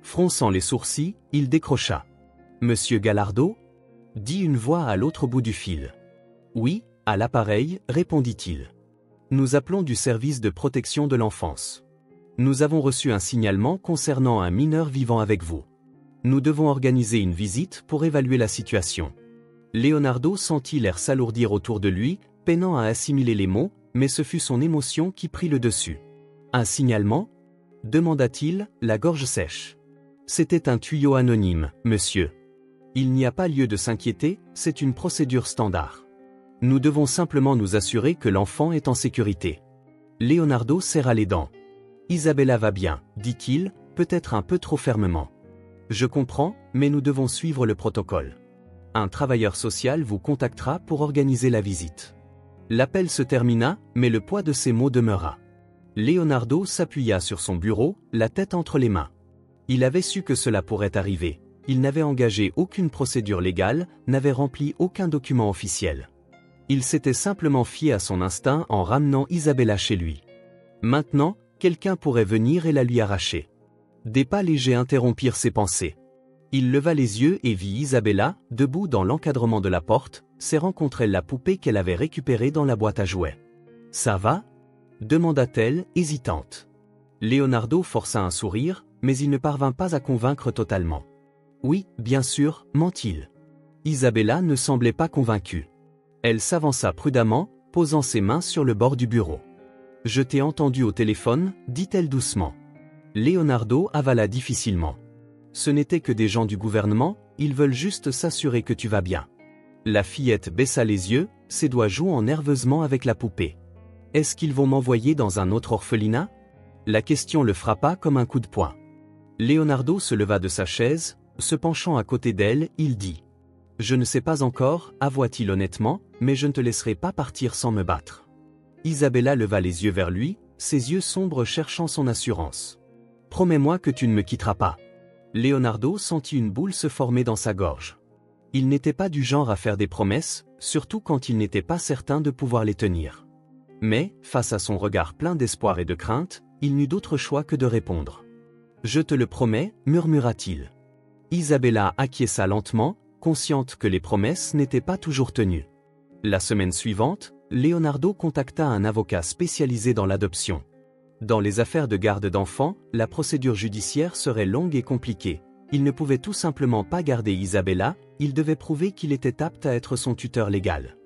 Fronçant les sourcils, il décrocha. « Monsieur Gallardo ?» dit une voix à l'autre bout du fil. « Oui, à l'appareil, répondit-il. Nous appelons du service de protection de l'enfance. Nous avons reçu un signalement concernant un mineur vivant avec vous. Nous devons organiser une visite pour évaluer la situation. » Leonardo sentit l'air s'alourdir autour de lui, peinant à assimiler les mots, mais ce fut son émotion qui prit le dessus. « Un signalement ?» demanda-t-il, la gorge sèche. « C'était un tuyau anonyme, monsieur. Il n'y a pas lieu de s'inquiéter, c'est une procédure standard. Nous devons simplement nous assurer que l'enfant est en sécurité. » Leonardo serra les dents. « Isabella va bien, dit-il, peut-être un peu trop fermement. Je comprends, mais nous devons suivre le protocole. Un travailleur social vous contactera pour organiser la visite. » L'appel se termina, mais le poids de ses mots demeura. Leonardo s'appuya sur son bureau, la tête entre les mains. Il avait su que cela pourrait arriver. Il n'avait engagé aucune procédure légale, n'avait rempli aucun document officiel. Il s'était simplement fié à son instinct en ramenant Isabella chez lui. Maintenant, quelqu'un pourrait venir et la lui arracher. Des pas légers interrompirent ses pensées. Il leva les yeux et vit Isabella, debout dans l'encadrement de la porte, serrant contre elle la poupée qu'elle avait récupérée dans la boîte à jouets. « Ça va ?» demanda-t-elle, hésitante. Leonardo força un sourire, mais il ne parvint pas à convaincre totalement. « Oui, bien sûr, ment-il. » Isabella ne semblait pas convaincue. Elle s'avança prudemment, posant ses mains sur le bord du bureau. « Je t'ai entendu au téléphone, dit-elle doucement. » Leonardo avala difficilement. « Ce n'étaient que des gens du gouvernement, ils veulent juste s'assurer que tu vas bien. » La fillette baissa les yeux, ses doigts jouant nerveusement avec la poupée. « Est-ce qu'ils vont m'envoyer dans un autre orphelinat ?» La question le frappa comme un coup de poing. Leonardo se leva de sa chaise, se penchant à côté d'elle, il dit. « Je ne sais pas encore, avoua-t-il honnêtement, mais je ne te laisserai pas partir sans me battre. » Isabella leva les yeux vers lui, ses yeux sombres cherchant son assurance. « Promets-moi que tu ne me quitteras pas. » Leonardo sentit une boule se former dans sa gorge. Il n'était pas du genre à faire des promesses, surtout quand il n'était pas certain de pouvoir les tenir. Mais, face à son regard plein d'espoir et de crainte, il n'eut d'autre choix que de répondre. « Je te le promets, murmura-t-il. » Isabella acquiesça lentement, consciente que les promesses n'étaient pas toujours tenues. La semaine suivante, Leonardo contacta un avocat spécialisé dans l'adoption. Dans les affaires de garde d'enfants, la procédure judiciaire serait longue et compliquée. Il ne pouvait tout simplement pas garder Isabella, il devait prouver qu'il était apte à être son tuteur légal.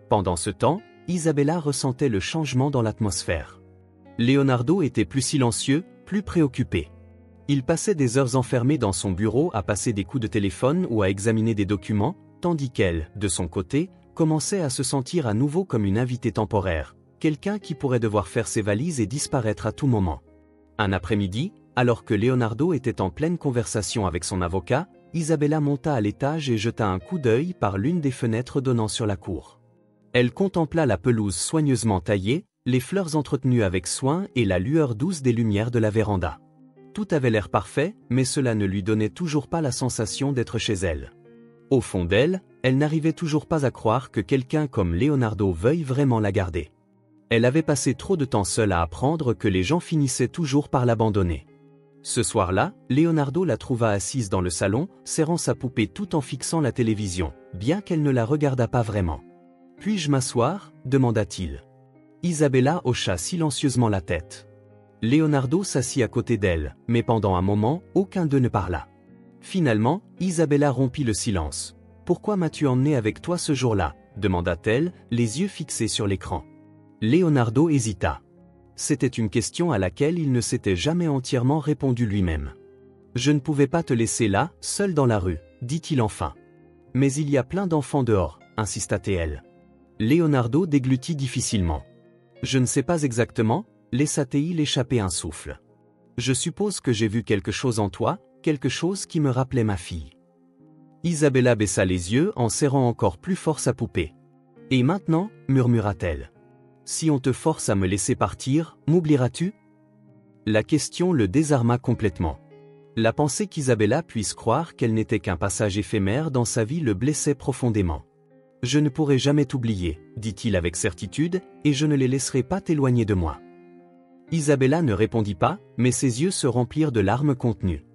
Pendant ce temps, Isabella ressentait le changement dans l'atmosphère. Leonardo était plus silencieux, plus préoccupé. Il passait des heures enfermé dans son bureau à passer des coups de téléphone ou à examiner des documents, tandis qu'elle, de son côté, commençait à se sentir à nouveau comme une invitée temporaire, quelqu'un qui pourrait devoir faire ses valises et disparaître à tout moment. Un après-midi, Alors que Leonardo était en pleine conversation avec son avocat, Isabella monta à l'étage et jeta un coup d'œil par l'une des fenêtres donnant sur la cour. Elle contempla la pelouse soigneusement taillée, les fleurs entretenues avec soin et la lueur douce des lumières de la véranda. Tout avait l'air parfait, mais cela ne lui donnait toujours pas la sensation d'être chez elle. Au fond d'elle, elle n'arrivait toujours pas à croire que quelqu'un comme Leonardo veuille vraiment la garder. Elle avait passé trop de temps seule à apprendre que les gens finissaient toujours par l'abandonner. Ce soir-là, Leonardo la trouva assise dans le salon, serrant sa poupée tout en fixant la télévision, bien qu'elle ne la regardât pas vraiment. « Puis-je m'asseoir » demanda-t-il. Isabella hocha silencieusement la tête. Leonardo s'assit à côté d'elle, mais pendant un moment, aucun d'eux ne parla. Finalement, Isabella rompit le silence. « Pourquoi m'as-tu emmené avec toi ce jour-là » demanda-t-elle, les yeux fixés sur l'écran. Leonardo hésita. C'était une question à laquelle il ne s'était jamais entièrement répondu lui-même. « Je ne pouvais pas te laisser là, seule dans la rue, » dit-il enfin. « Mais il y a plein d'enfants dehors, » insista-t-elle. Leonardo déglutit difficilement. « Je ne sais pas exactement » laissa-t-il échapper un souffle. « Je suppose que j'ai vu quelque chose en toi, quelque chose qui me rappelait ma fille. » Isabella baissa les yeux en serrant encore plus fort sa poupée. « Et maintenant » murmura-t-elle. « Si on te force à me laisser partir, m'oublieras-tu » La question le désarma complètement. La pensée qu'Isabella puisse croire qu'elle n'était qu'un passage éphémère dans sa vie le blessait profondément. « Je ne pourrai jamais t'oublier, » dit-il avec certitude, « et je ne les laisserai pas t'éloigner de moi. » Isabella ne répondit pas, mais ses yeux se remplirent de larmes contenues.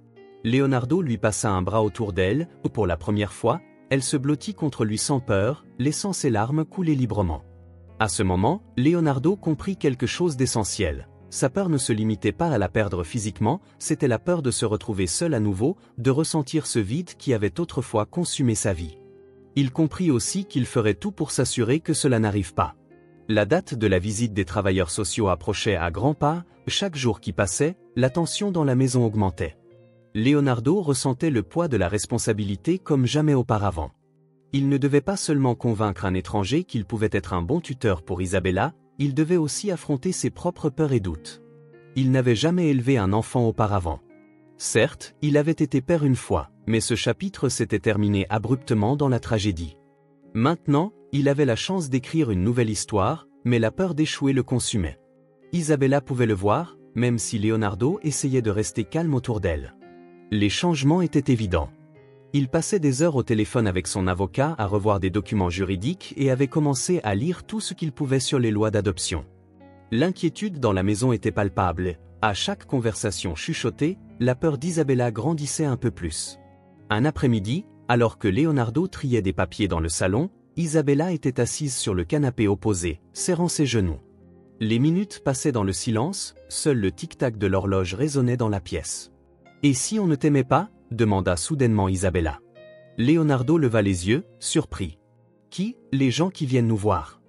Leonardo lui passa un bras autour d'elle, où pour la première fois, elle se blottit contre lui sans peur, laissant ses larmes couler librement. À ce moment, Leonardo comprit quelque chose d'essentiel. Sa peur ne se limitait pas à la perdre physiquement, c'était la peur de se retrouver seul à nouveau, de ressentir ce vide qui avait autrefois consumé sa vie. Il comprit aussi qu'il ferait tout pour s'assurer que cela n'arrive pas. La date de la visite des travailleurs sociaux approchait à grands pas, chaque jour qui passait, la tension dans la maison augmentait. Leonardo ressentait le poids de la responsabilité comme jamais auparavant. Il ne devait pas seulement convaincre un étranger qu'il pouvait être un bon tuteur pour Isabella, il devait aussi affronter ses propres peurs et doutes. Il n'avait jamais élevé un enfant auparavant. Certes, il avait été père une fois, mais ce chapitre s'était terminé abruptement dans la tragédie. Maintenant, il avait la chance d'écrire une nouvelle histoire, mais la peur d'échouer le consumait. Isabella pouvait le voir, même si Leonardo essayait de rester calme autour d'elle. Les changements étaient évidents. Il passait des heures au téléphone avec son avocat à revoir des documents juridiques et avait commencé à lire tout ce qu'il pouvait sur les lois d'adoption. L'inquiétude dans la maison était palpable. À chaque conversation chuchotée, la peur d'Isabella grandissait un peu plus. Un après-midi, alors que Leonardo triait des papiers dans le salon, Isabella était assise sur le canapé opposé, serrant ses genoux. Les minutes passaient dans le silence, seul le tic-tac de l'horloge résonnait dans la pièce. « Et si on ne t'aimait pas » demanda soudainement Isabella. Leonardo leva les yeux, surpris. « Qui ? Les gens qui viennent nous voir. »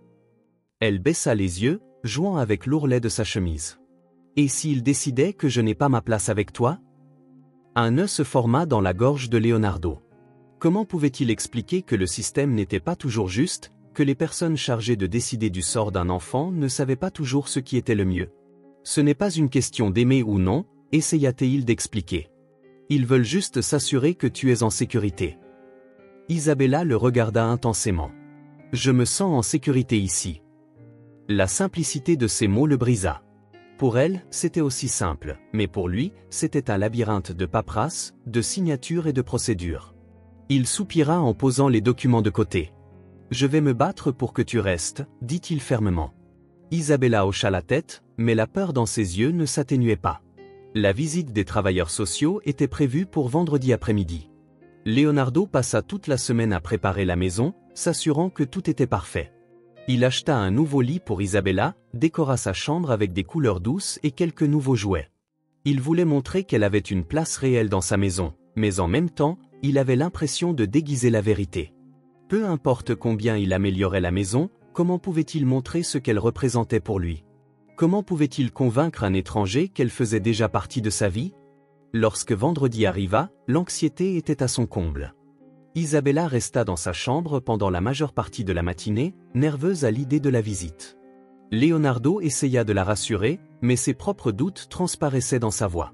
Elle baissa les yeux, jouant avec l'ourlet de sa chemise. « Et s'il décidait que je n'ai pas ma place avec toi ?» Un nœud se forma dans la gorge de Leonardo. Comment pouvait-il expliquer que le système n'était pas toujours juste, que les personnes chargées de décider du sort d'un enfant ne savaient pas toujours ce qui était le mieux? Ce n'est pas une question d'aimer ou non, essaya-t-il d'expliquer. Ils veulent juste s'assurer que tu es en sécurité. Isabella le regarda intensément. Je me sens en sécurité ici. La simplicité de ces mots le brisa. Pour elle, c'était aussi simple, mais pour lui, c'était un labyrinthe de paperasse, de signatures et de procédures. Il soupira en posant les documents de côté. « Je vais me battre pour que tu restes », dit-il fermement. Isabella hocha la tête, mais la peur dans ses yeux ne s'atténuait pas. La visite des travailleurs sociaux était prévue pour vendredi après-midi. Leonardo passa toute la semaine à préparer la maison, s'assurant que tout était parfait. Il acheta un nouveau lit pour Isabella, décora sa chambre avec des couleurs douces et quelques nouveaux jouets. Il voulait montrer qu'elle avait une place réelle dans sa maison, mais en même temps, il avait l'impression de déguiser la vérité. Peu importe combien il améliorait la maison, comment pouvait-il montrer ce qu'elle représentait pour lui? Comment pouvait-il convaincre un étranger qu'elle faisait déjà partie de sa vie? Lorsque vendredi arriva, l'anxiété était à son comble. Isabella resta dans sa chambre pendant la majeure partie de la matinée, nerveuse à l'idée de la visite. Leonardo essaya de la rassurer, mais ses propres doutes transparaissaient dans sa voix.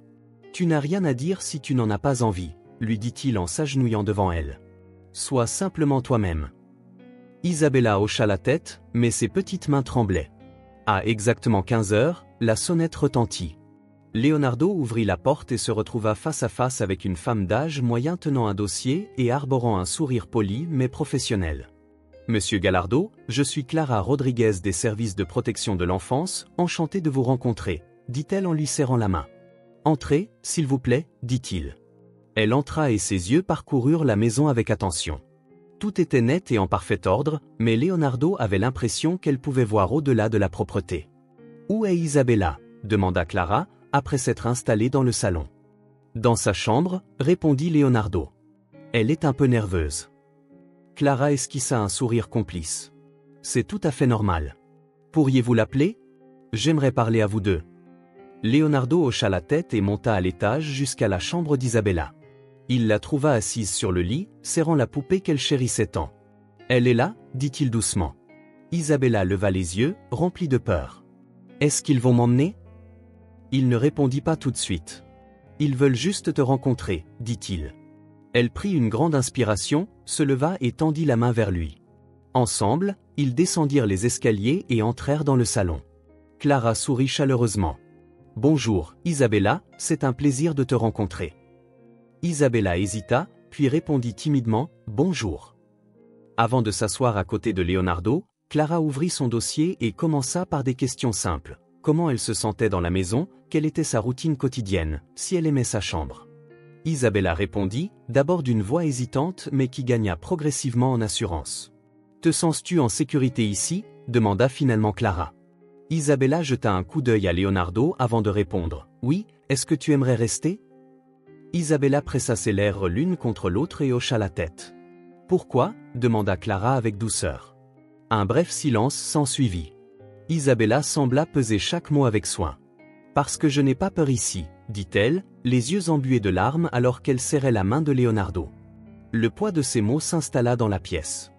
Tu n'as rien à dire si tu n'en as pas envie, lui dit-il en s'agenouillant devant elle. Sois simplement toi-même. Isabella hocha la tête, mais ses petites mains tremblaient. À exactement 15 heures, la sonnette retentit. Leonardo ouvrit la porte et se retrouva face à face avec une femme d'âge moyen tenant un dossier et arborant un sourire poli mais professionnel. Monsieur Gallardo, je suis Clara Rodriguez des services de protection de l'enfance, enchantée de vous rencontrer, dit-elle en lui serrant la main. Entrez, s'il vous plaît, dit-il. Elle entra et ses yeux parcoururent la maison avec attention. Tout était net et en parfait ordre, mais Leonardo avait l'impression qu'elle pouvait voir au-delà de la propreté. « Où est Isabella » demanda Clara, après s'être installée dans le salon. « Dans sa chambre » répondit Leonardo. « Elle est un peu nerveuse. » Clara esquissa un sourire complice. « C'est tout à fait normal. Pourriez-vous l'appeler ? J'aimerais parler à vous deux. » Leonardo hocha la tête et monta à l'étage jusqu'à la chambre d'Isabella. Il la trouva assise sur le lit, serrant la poupée qu'elle chérissait tant. « Elle est là » dit-il doucement. Isabella leva les yeux, remplie de peur. « Est-ce qu'ils vont m'emmener » Il ne répondit pas tout de suite. « Ils veulent juste te rencontrer » dit-il. Elle prit une grande inspiration, se leva et tendit la main vers lui. Ensemble, ils descendirent les escaliers et entrèrent dans le salon. Clara sourit chaleureusement. « Bonjour, Isabella, c'est un plaisir de te rencontrer. » Isabella hésita, puis répondit timidement « Bonjour ». Avant de s'asseoir à côté de Leonardo, Clara ouvrit son dossier et commença par des questions simples. Comment elle se sentait dans la maison, quelle était sa routine quotidienne, si elle aimait sa chambre. Isabella répondit, d'abord d'une voix hésitante mais qui gagna progressivement en assurance. « Te sens-tu en sécurité ici » demanda finalement Clara. Isabella jeta un coup d'œil à Leonardo avant de répondre « Oui, est-ce que tu aimerais rester ?» Isabella pressa ses lèvres l'une contre l'autre et hocha la tête. « Pourquoi » demanda Clara avec douceur. Un bref silence s'ensuivit. Isabella sembla peser chaque mot avec soin. « Parce que je n'ai pas peur ici » dit-elle, les yeux embués de larmes alors qu'elle serrait la main de Leonardo. Le poids de ces mots s'installa dans la pièce.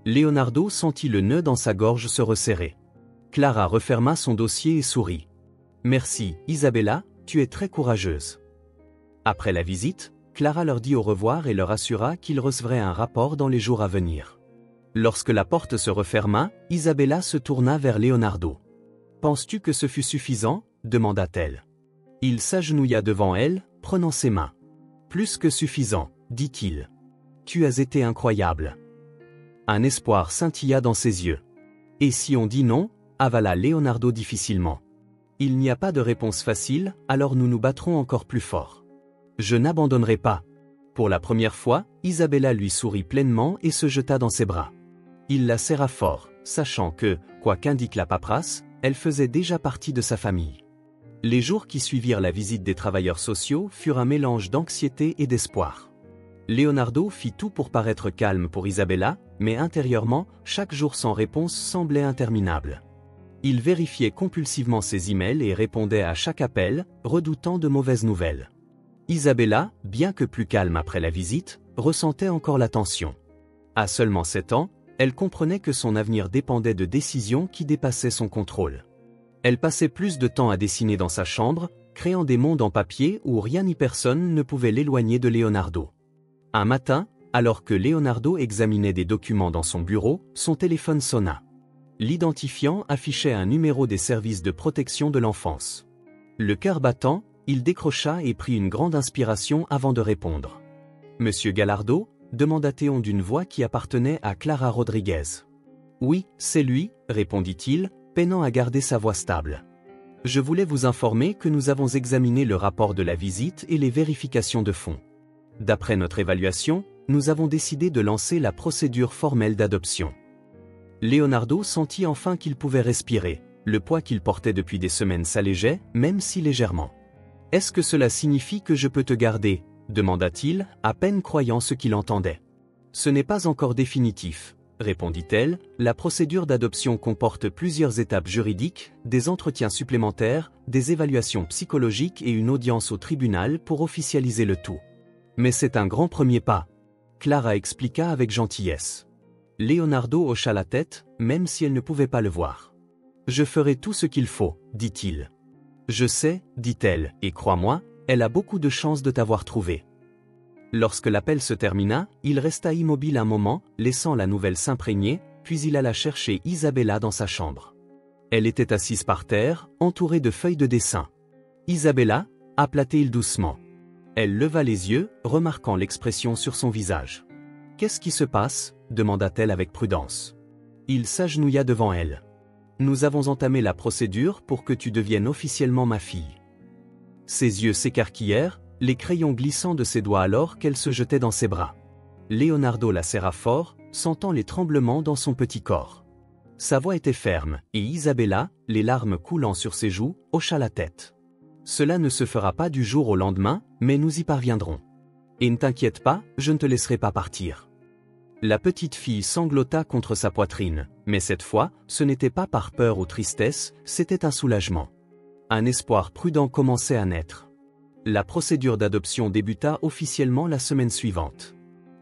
Leonardo sentit le nœud dans sa gorge se resserrer. Clara referma son dossier et sourit. « Merci, Isabella, tu es très courageuse. » Après la visite, Clara leur dit au revoir et leur assura qu'ils recevraient un rapport dans les jours à venir. Lorsque la porte se referma, Isabella se tourna vers Leonardo. « Penses-tu que ce fut suffisant » demanda-t-elle. Il s'agenouilla devant elle, prenant ses mains. « Plus que suffisant » dit-il. « Tu as été incroyable. » Un espoir scintilla dans ses yeux. « Et si on dit non » avala Leonardo difficilement. « Il n'y a pas de réponse facile, alors nous nous battrons encore plus fort. » Je n'abandonnerai pas. Pour la première fois, Isabella lui sourit pleinement et se jeta dans ses bras. Il la serra fort, sachant que, quoi qu'indique la paperasse, elle faisait déjà partie de sa famille. Les jours qui suivirent la visite des travailleurs sociaux furent un mélange d'anxiété et d'espoir. Leonardo fit tout pour paraître calme pour Isabella, mais intérieurement, chaque jour sans réponse semblait interminable. Il vérifiait compulsivement ses emails et répondait à chaque appel, redoutant de mauvaises nouvelles. Isabella, bien que plus calme après la visite, ressentait encore la tension. À seulement 7 ans, elle comprenait que son avenir dépendait de décisions qui dépassaient son contrôle. Elle passait plus de temps à dessiner dans sa chambre, créant des mondes en papier où rien ni personne ne pouvait l'éloigner de Leonardo. Un matin, alors que Leonardo examinait des documents dans son bureau, son téléphone sonna. L'identifiant affichait un numéro des services de protection de l'enfance. Le cœur battant, il décrocha et prit une grande inspiration avant de répondre. « Monsieur Gallardo » demanda Théon d'une voix qui appartenait à Clara Rodriguez. « Oui, c'est lui » répondit-il, peinant à garder sa voix stable. « Je voulais vous informer que nous avons examiné le rapport de la visite et les vérifications de fond. D'après notre évaluation, nous avons décidé de lancer la procédure formelle d'adoption. » Leonardo sentit enfin qu'il pouvait respirer. Le poids qu'il portait depuis des semaines s'allégeait, même si légèrement. « Est-ce que cela signifie que je peux te garder » demanda-t-il, à peine croyant ce qu'il entendait. « Ce n'est pas encore définitif » répondit-elle, « la procédure d'adoption comporte plusieurs étapes juridiques, des entretiens supplémentaires, des évaluations psychologiques et une audience au tribunal pour officialiser le tout. Mais c'est un grand premier pas. » Clara expliqua avec gentillesse. Leonardo hocha la tête, même si elle ne pouvait pas le voir. « Je ferai tout ce qu'il faut » dit-il. « Je sais » dit-elle, « et crois-moi, elle a beaucoup de chances de t'avoir trouvé. Lorsque l'appel se termina, il resta immobile un moment, laissant la nouvelle s'imprégner, puis il alla chercher Isabella dans sa chambre. Elle était assise par terre, entourée de feuilles de dessin. « Isabella » appela-t-il doucement. Elle leva les yeux, remarquant l'expression sur son visage. « Qu'est-ce qui se passe » demanda-t-elle avec prudence. Il s'agenouilla devant elle. « Nous avons entamé la procédure pour que tu deviennes officiellement ma fille. » Ses yeux s'écarquillèrent, les crayons glissant de ses doigts alors qu'elle se jetait dans ses bras. Leonardo la serra fort, sentant les tremblements dans son petit corps. Sa voix était ferme, et Isabella, les larmes coulant sur ses joues, hocha la tête. « Cela ne se fera pas du jour au lendemain, mais nous y parviendrons. Et ne t'inquiète pas, je ne te laisserai pas partir. » La petite fille sanglota contre sa poitrine, mais cette fois, ce n'était pas par peur ou tristesse, c'était un soulagement. Un espoir prudent commençait à naître. La procédure d'adoption débuta officiellement la semaine suivante.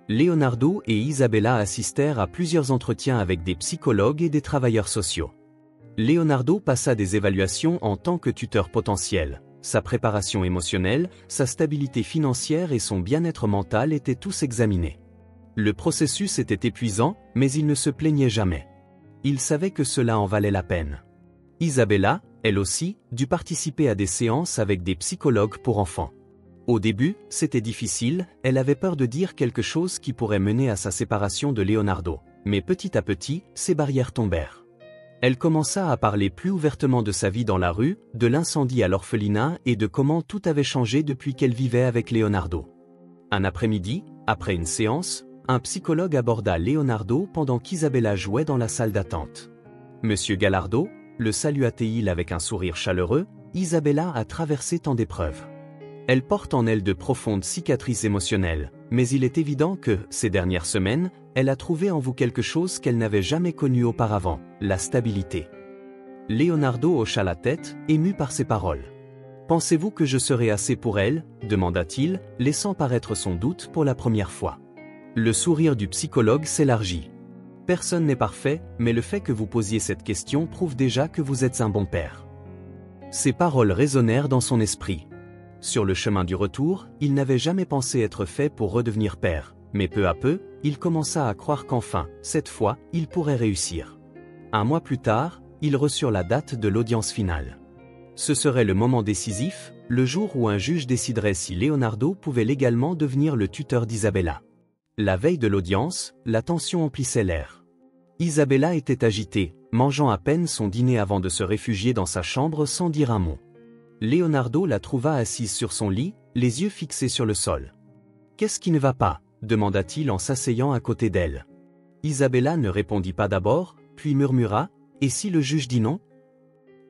Leonardo et Isabella assistèrent à plusieurs entretiens avec des psychologues et des travailleurs sociaux. Leonardo passa des évaluations en tant que tuteur potentiel. Sa préparation émotionnelle, sa stabilité financière et son bien-être mental étaient tous examinés. Le processus était épuisant, mais il ne se plaignait jamais. Il savait que cela en valait la peine. Isabella, elle aussi, dut participer à des séances avec des psychologues pour enfants. Au début, c'était difficile, elle avait peur de dire quelque chose qui pourrait mener à sa séparation de Leonardo. Mais petit à petit, ces barrières tombèrent. Elle commença à parler plus ouvertement de sa vie dans la rue, de l'incendie à l'orphelinat et de comment tout avait changé depuis qu'elle vivait avec Leonardo. Un après-midi, après une séance, un psychologue aborda Leonardo pendant qu'Isabella jouait dans la salle d'attente. « Monsieur Gallardo » le salua-t-il avec un sourire chaleureux, « Isabella a traversé tant d'épreuves. Elle porte en elle de profondes cicatrices émotionnelles, mais il est évident que, ces dernières semaines, elle a trouvé en vous quelque chose qu'elle n'avait jamais connu auparavant, la stabilité. » Leonardo hocha la tête, ému par ces paroles. « Pensez-vous que je serai assez pour elle » demanda-t-il, laissant paraître son doute pour la première fois. Le sourire du psychologue s'élargit. « Personne n'est parfait, mais le fait que vous posiez cette question prouve déjà que vous êtes un bon père. » Ces paroles résonnèrent dans son esprit. Sur le chemin du retour, il n'avait jamais pensé être fait pour redevenir père, mais peu à peu, il commença à croire qu'enfin, cette fois, il pourrait réussir. Un mois plus tard, ils reçurent la date de l'audience finale. Ce serait le moment décisif, le jour où un juge déciderait si Leonardo pouvait légalement devenir le tuteur d'Isabella. La veille de l'audience, la tension emplissait l'air. Isabella était agitée, mangeant à peine son dîner avant de se réfugier dans sa chambre sans dire un mot. Leonardo la trouva assise sur son lit, les yeux fixés sur le sol. « Qu'est-ce qui ne va pas » demanda-t-il en s'asseyant à côté d'elle. Isabella ne répondit pas d'abord, puis murmura « Et si le juge dit non ?»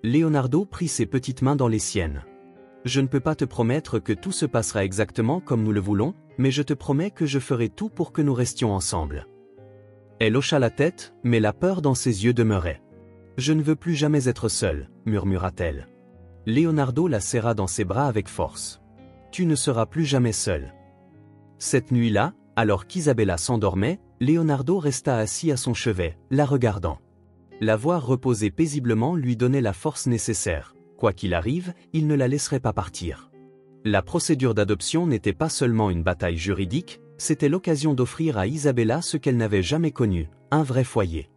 Leonardo prit ses petites mains dans les siennes. « Je ne peux pas te promettre que tout se passera exactement comme nous le voulons, mais je te promets que je ferai tout pour que nous restions ensemble. » Elle hocha la tête, mais la peur dans ses yeux demeurait. « Je ne veux plus jamais être seule, » murmura-t-elle. Leonardo la serra dans ses bras avec force. « Tu ne seras plus jamais seule. » Cette nuit-là, alors qu'Isabella s'endormait, Leonardo resta assis à son chevet, la regardant. La voir reposer paisiblement lui donnait la force nécessaire. Quoi qu'il arrive, il ne la laisserait pas partir. La procédure d'adoption n'était pas seulement une bataille juridique, c'était l'occasion d'offrir à Isabella ce qu'elle n'avait jamais connu, un vrai foyer.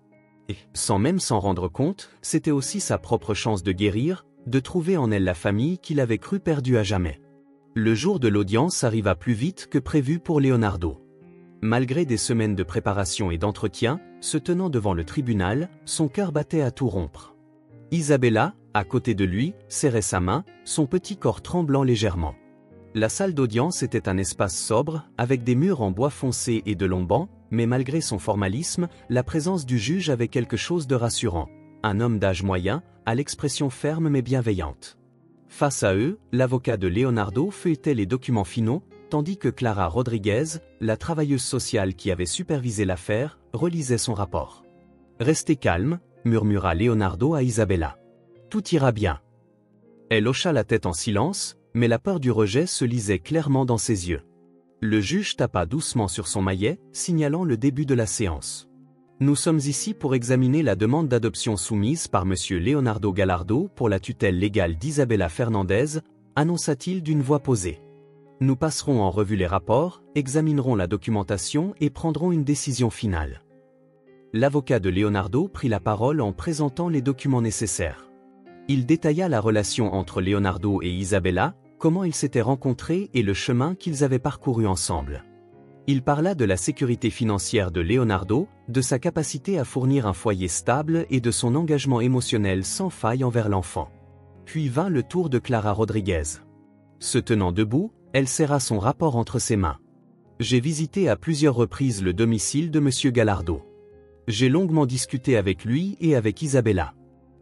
Et, sans même s'en rendre compte, c'était aussi sa propre chance de guérir, de trouver en elle la famille qu'il avait cru perdue à jamais. Le jour de l'audience arriva plus vite que prévu pour Leonardo. Malgré des semaines de préparation et d'entretien, se tenant devant le tribunal, son cœur battait à tout rompre. Isabella, à côté de lui, serrait sa main, son petit corps tremblant légèrement. La salle d'audience était un espace sobre, avec des murs en bois foncé et de longs bancs, mais malgré son formalisme, la présence du juge avait quelque chose de rassurant. Un homme d'âge moyen, à l'expression ferme mais bienveillante. Face à eux, l'avocat de Leonardo feuilletait les documents finaux, tandis que Clara Rodriguez, la travailleuse sociale qui avait supervisé l'affaire, relisait son rapport. « Restez calme » murmura Leonardo à Isabella. « Tout ira bien. » Elle hocha la tête en silence, mais la peur du rejet se lisait clairement dans ses yeux. Le juge tapa doucement sur son maillet, signalant le début de la séance. « Nous sommes ici pour examiner la demande d'adoption soumise par M. Leonardo Gallardo pour la tutelle légale d'Isabella Fernandez, annonça-t-il d'une voix posée. Nous passerons en revue les rapports, examinerons la documentation et prendrons une décision finale. L'avocat de Leonardo prit la parole en présentant les documents nécessaires. Il détailla la relation entre Leonardo et Isabella, comment ils s'étaient rencontrés et le chemin qu'ils avaient parcouru ensemble. Il parla de la sécurité financière de Leonardo, de sa capacité à fournir un foyer stable et de son engagement émotionnel sans faille envers l'enfant. Puis vint le tour de Clara Rodriguez. Se tenant debout, elle serra son rapport entre ses mains. J'ai visité à plusieurs reprises le domicile de M. Gallardo. J'ai longuement discuté avec lui et avec Isabella.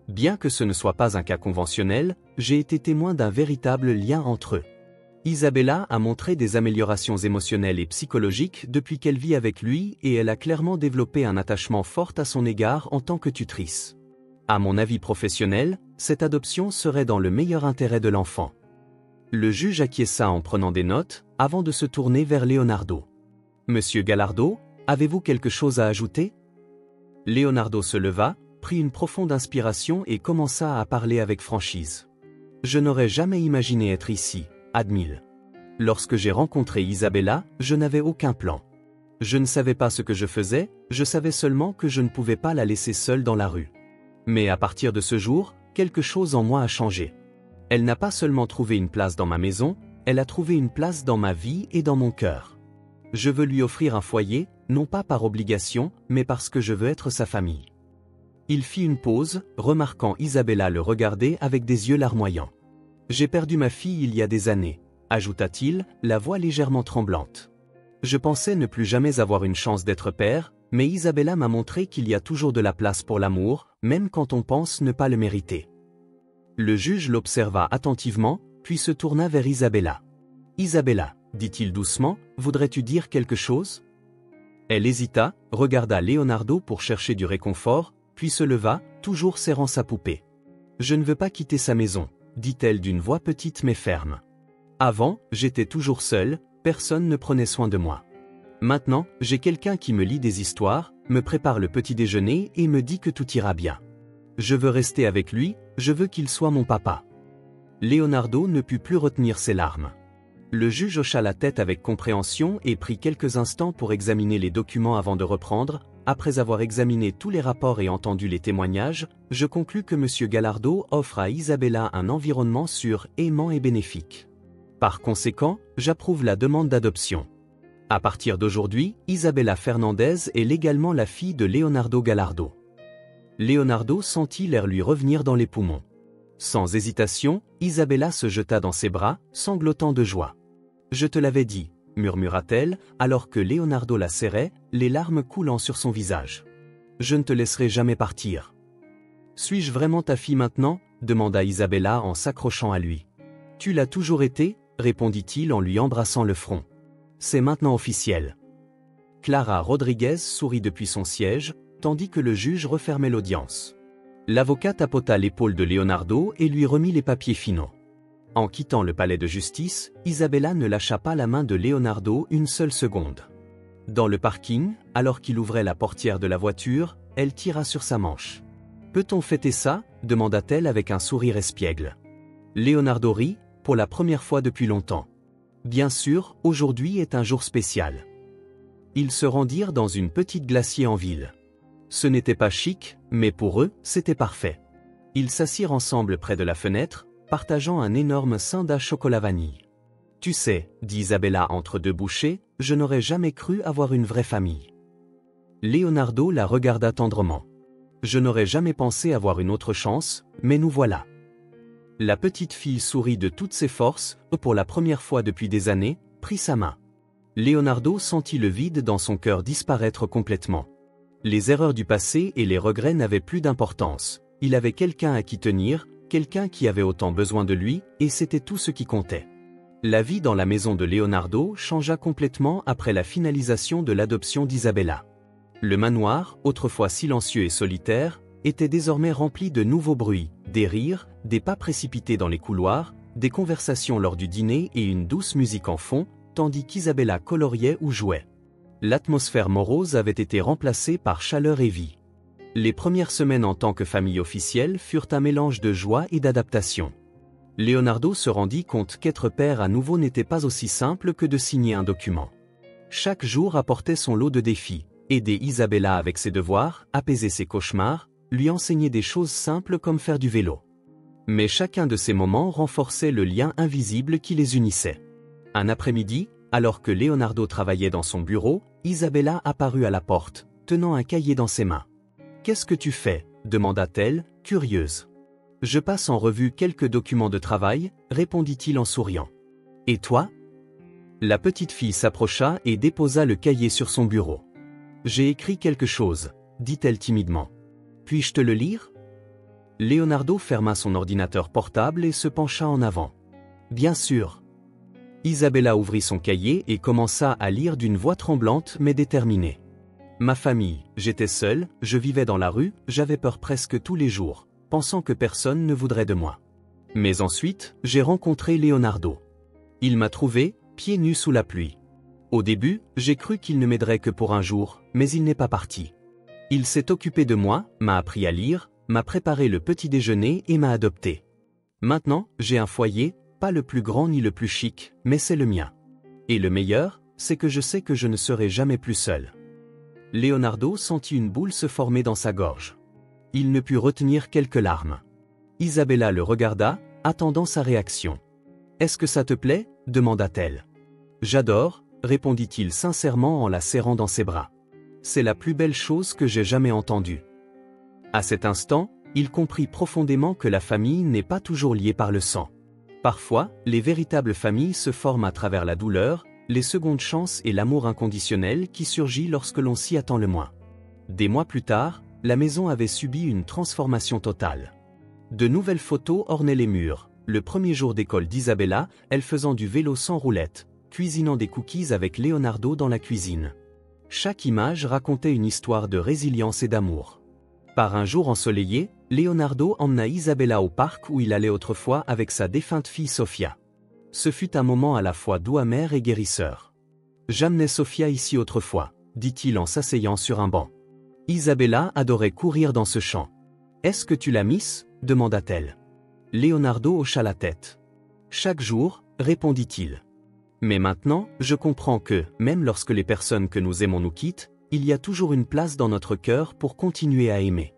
Bien que ce ne soit pas un cas conventionnel, j'ai été témoin d'un véritable lien entre eux. Isabella a montré des améliorations émotionnelles et psychologiques depuis qu'elle vit avec lui et elle a clairement développé un attachement fort à son égard en tant que tutrice. À mon avis professionnel, cette adoption serait dans le meilleur intérêt de l'enfant. Le juge acquiesça en prenant des notes, avant de se tourner vers Leonardo. Monsieur Gallardo, avez-vous quelque chose à ajouter? Leonardo se leva, prit une profonde inspiration et commença à parler avec franchise. Je n'aurais jamais imaginé être ici, admit-il. Lorsque j'ai rencontré Isabella, je n'avais aucun plan. Je ne savais pas ce que je faisais, je savais seulement que je ne pouvais pas la laisser seule dans la rue. Mais à partir de ce jour, quelque chose en moi a changé. Elle n'a pas seulement trouvé une place dans ma maison, elle a trouvé une place dans ma vie et dans mon cœur. Je veux lui offrir un foyer, non pas par obligation, mais parce que je veux être sa famille. Il fit une pause, remarquant Isabella le regarder avec des yeux larmoyants. J'ai perdu ma fille il y a des années, ajouta-t-il, la voix légèrement tremblante. Je pensais ne plus jamais avoir une chance d'être père, mais Isabella m'a montré qu'il y a toujours de la place pour l'amour, même quand on pense ne pas le mériter. Le juge l'observa attentivement, puis se tourna vers Isabella. Isabella, dit-il doucement, voudrais-tu dire quelque chose? Elle hésita, regarda Leonardo pour chercher du réconfort, puis se leva, toujours serrant sa poupée. Je ne veux pas quitter sa maison, dit-elle d'une voix petite mais ferme. Avant, j'étais toujours seule, personne ne prenait soin de moi. Maintenant, j'ai quelqu'un qui me lit des histoires, me prépare le petit déjeuner et me dit que tout ira bien. Je veux rester avec lui, je veux qu'il soit mon papa. Leonardo ne put plus retenir ses larmes. Le juge hocha la tête avec compréhension et prit quelques instants pour examiner les documents avant de reprendre. Après avoir examiné tous les rapports et entendu les témoignages, je conclus que M. Gallardo offre à Isabella un environnement sûr, aimant et bénéfique. Par conséquent, j'approuve la demande d'adoption. À partir d'aujourd'hui, Isabella Fernandez est légalement la fille de Leonardo Gallardo. Leonardo sentit l'air lui revenir dans les poumons. Sans hésitation, Isabella se jeta dans ses bras, sanglotant de joie. « Je te l'avais dit », murmura-t-elle, alors que Leonardo la serrait, les larmes coulant sur son visage. « Je ne te laisserai jamais partir. »« Suis-je vraiment ta fille maintenant ?» demanda Isabella en s'accrochant à lui. « Tu l'as toujours été ?» répondit-il en lui embrassant le front. « C'est maintenant officiel. » Clara Rodriguez sourit depuis son siège, tandis que le juge refermait l'audience. L'avocat tapota l'épaule de Leonardo et lui remit les papiers finaux. En quittant le palais de justice, Isabella ne lâcha pas la main de Leonardo une seule seconde. Dans le parking, alors qu'il ouvrait la portière de la voiture, elle tira sur sa manche. « Peut-on fêter ça ?» demanda-t-elle avec un sourire espiègle. Leonardo rit, pour la première fois depuis longtemps. Bien sûr, aujourd'hui est un jour spécial. Ils se rendirent dans une petite glacier en ville. Ce n'était pas chic, mais pour eux, c'était parfait. Ils s'assirent ensemble près de la fenêtre, partageant un énorme Soda chocolat vanille. « Tu sais, dit Isabella entre deux bouchées, je n'aurais jamais cru avoir une vraie famille. » Leonardo la regarda tendrement. « Je n'aurais jamais pensé avoir une autre chance, mais nous voilà. » La petite fille sourit de toutes ses forces, pour la première fois depuis des années, prit sa main. Leonardo sentit le vide dans son cœur disparaître complètement. Les erreurs du passé et les regrets n'avaient plus d'importance. Il avait quelqu'un à qui tenir, quelqu'un qui avait autant besoin de lui, et c'était tout ce qui comptait. La vie dans la maison de Leonardo changea complètement après la finalisation de l'adoption d'Isabella. Le manoir, autrefois silencieux et solitaire, était désormais rempli de nouveaux bruits, des rires, des pas précipités dans les couloirs, des conversations lors du dîner et une douce musique en fond, tandis qu'Isabella coloriait ou jouait. L'atmosphère morose avait été remplacée par chaleur et vie. Les premières semaines en tant que famille officielle furent un mélange de joie et d'adaptation. Leonardo se rendit compte qu'être père à nouveau n'était pas aussi simple que de signer un document. Chaque jour apportait son lot de défis, aider Isabella avec ses devoirs, apaiser ses cauchemars, lui enseigner des choses simples comme faire du vélo. Mais chacun de ces moments renforçait le lien invisible qui les unissait. Un après-midi, alors que Leonardo travaillait dans son bureau, Isabella apparut à la porte, tenant un cahier dans ses mains. « Qu'est-ce que tu fais » demanda-t-elle, curieuse. « Je passe en revue quelques documents de travail » répondit-il en souriant. « Et toi » La petite fille s'approcha et déposa le cahier sur son bureau. « J'ai écrit quelque chose » dit-elle timidement. « Puis-je te le lire » Leonardo ferma son ordinateur portable et se pencha en avant. « Bien sûr. » Isabella ouvrit son cahier et commença à lire d'une voix tremblante mais déterminée. « Ma famille, j'étais seule, je vivais dans la rue, j'avais peur presque tous les jours, pensant que personne ne voudrait de moi. Mais ensuite, j'ai rencontré Leonardo. Il m'a trouvé, pieds nus sous la pluie. Au début, j'ai cru qu'il ne m'aiderait que pour un jour, mais il n'est pas parti. Il s'est occupé de moi, m'a appris à lire, m'a préparé le petit déjeuner et m'a adopté. Maintenant, j'ai un foyer, pas le plus grand ni le plus chic, mais c'est le mien. Et le meilleur, c'est que je sais que je ne serai jamais plus seul. » Leonardo sentit une boule se former dans sa gorge. Il ne put retenir quelques larmes. Isabella le regarda, attendant sa réaction. « Est-ce que ça te plaît » demanda-t-elle. « J'adore » répondit-il sincèrement en la serrant dans ses bras. « C'est la plus belle chose que j'ai jamais entendue. » À cet instant, il comprit profondément que la famille n'est pas toujours liée par le sang. Parfois, les véritables familles se forment à travers la douleur, les secondes chances et l'amour inconditionnel qui surgit lorsque l'on s'y attend le moins. Des mois plus tard, la maison avait subi une transformation totale. De nouvelles photos ornaient les murs, le premier jour d'école d'Isabella, elle faisant du vélo sans roulette, cuisinant des cookies avec Leonardo dans la cuisine. Chaque image racontait une histoire de résilience et d'amour. Par un jour ensoleillé, Leonardo emmena Isabella au parc où il allait autrefois avec sa défunte fille Sofia. Ce fut un moment à la fois doux amer et guérisseur. « J'amenais Sofia ici autrefois » dit-il en s'asseyant sur un banc. Isabella adorait courir dans ce champ. « Est-ce que tu l'as miss » demanda-t-elle. Leonardo hocha la tête. « Chaque jour » répondit-il. « Mais maintenant, je comprends que, même lorsque les personnes que nous aimons nous quittent, il y a toujours une place dans notre cœur pour continuer à aimer. »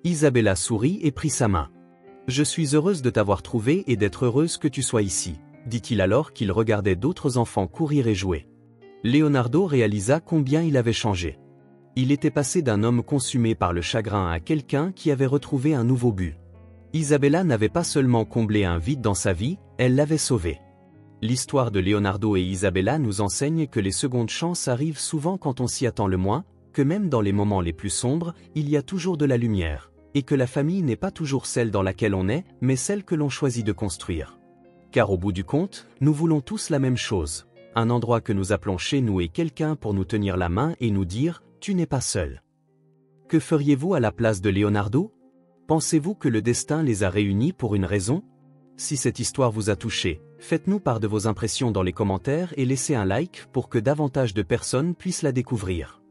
Isabella sourit et prit sa main. « Je suis heureuse de t'avoir trouvé et d'être heureuse que tu sois ici » dit-il alors qu'il regardait d'autres enfants courir et jouer. Leonardo réalisa combien il avait changé. Il était passé d'un homme consumé par le chagrin à quelqu'un qui avait retrouvé un nouveau but. Isabella n'avait pas seulement comblé un vide dans sa vie, elle l'avait sauvé. L'histoire de Leonardo et Isabella nous enseigne que les secondes chances arrivent souvent quand on s'y attend le moins, que même dans les moments les plus sombres, il y a toujours de la lumière, et que la famille n'est pas toujours celle dans laquelle on est, mais celle que l'on choisit de construire. Car au bout du compte, nous voulons tous la même chose, un endroit que nous appelons chez nous et quelqu'un pour nous tenir la main et nous dire « tu n'es pas seul ». Que feriez-vous à la place de Leonardo? Pensez-vous que le destin les a réunis pour une raison? Si cette histoire vous a touché, faites-nous part de vos impressions dans les commentaires et laissez un like pour que davantage de personnes puissent la découvrir.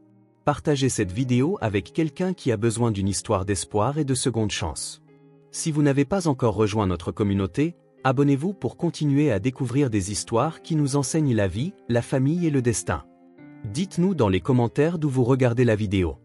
Partagez cette vidéo avec quelqu'un qui a besoin d'une histoire d'espoir et de seconde chance. Si vous n'avez pas encore rejoint notre communauté, abonnez-vous pour continuer à découvrir des histoires qui nous enseignent la vie, la famille et le destin. Dites-nous dans les commentaires d'où vous regardez la vidéo.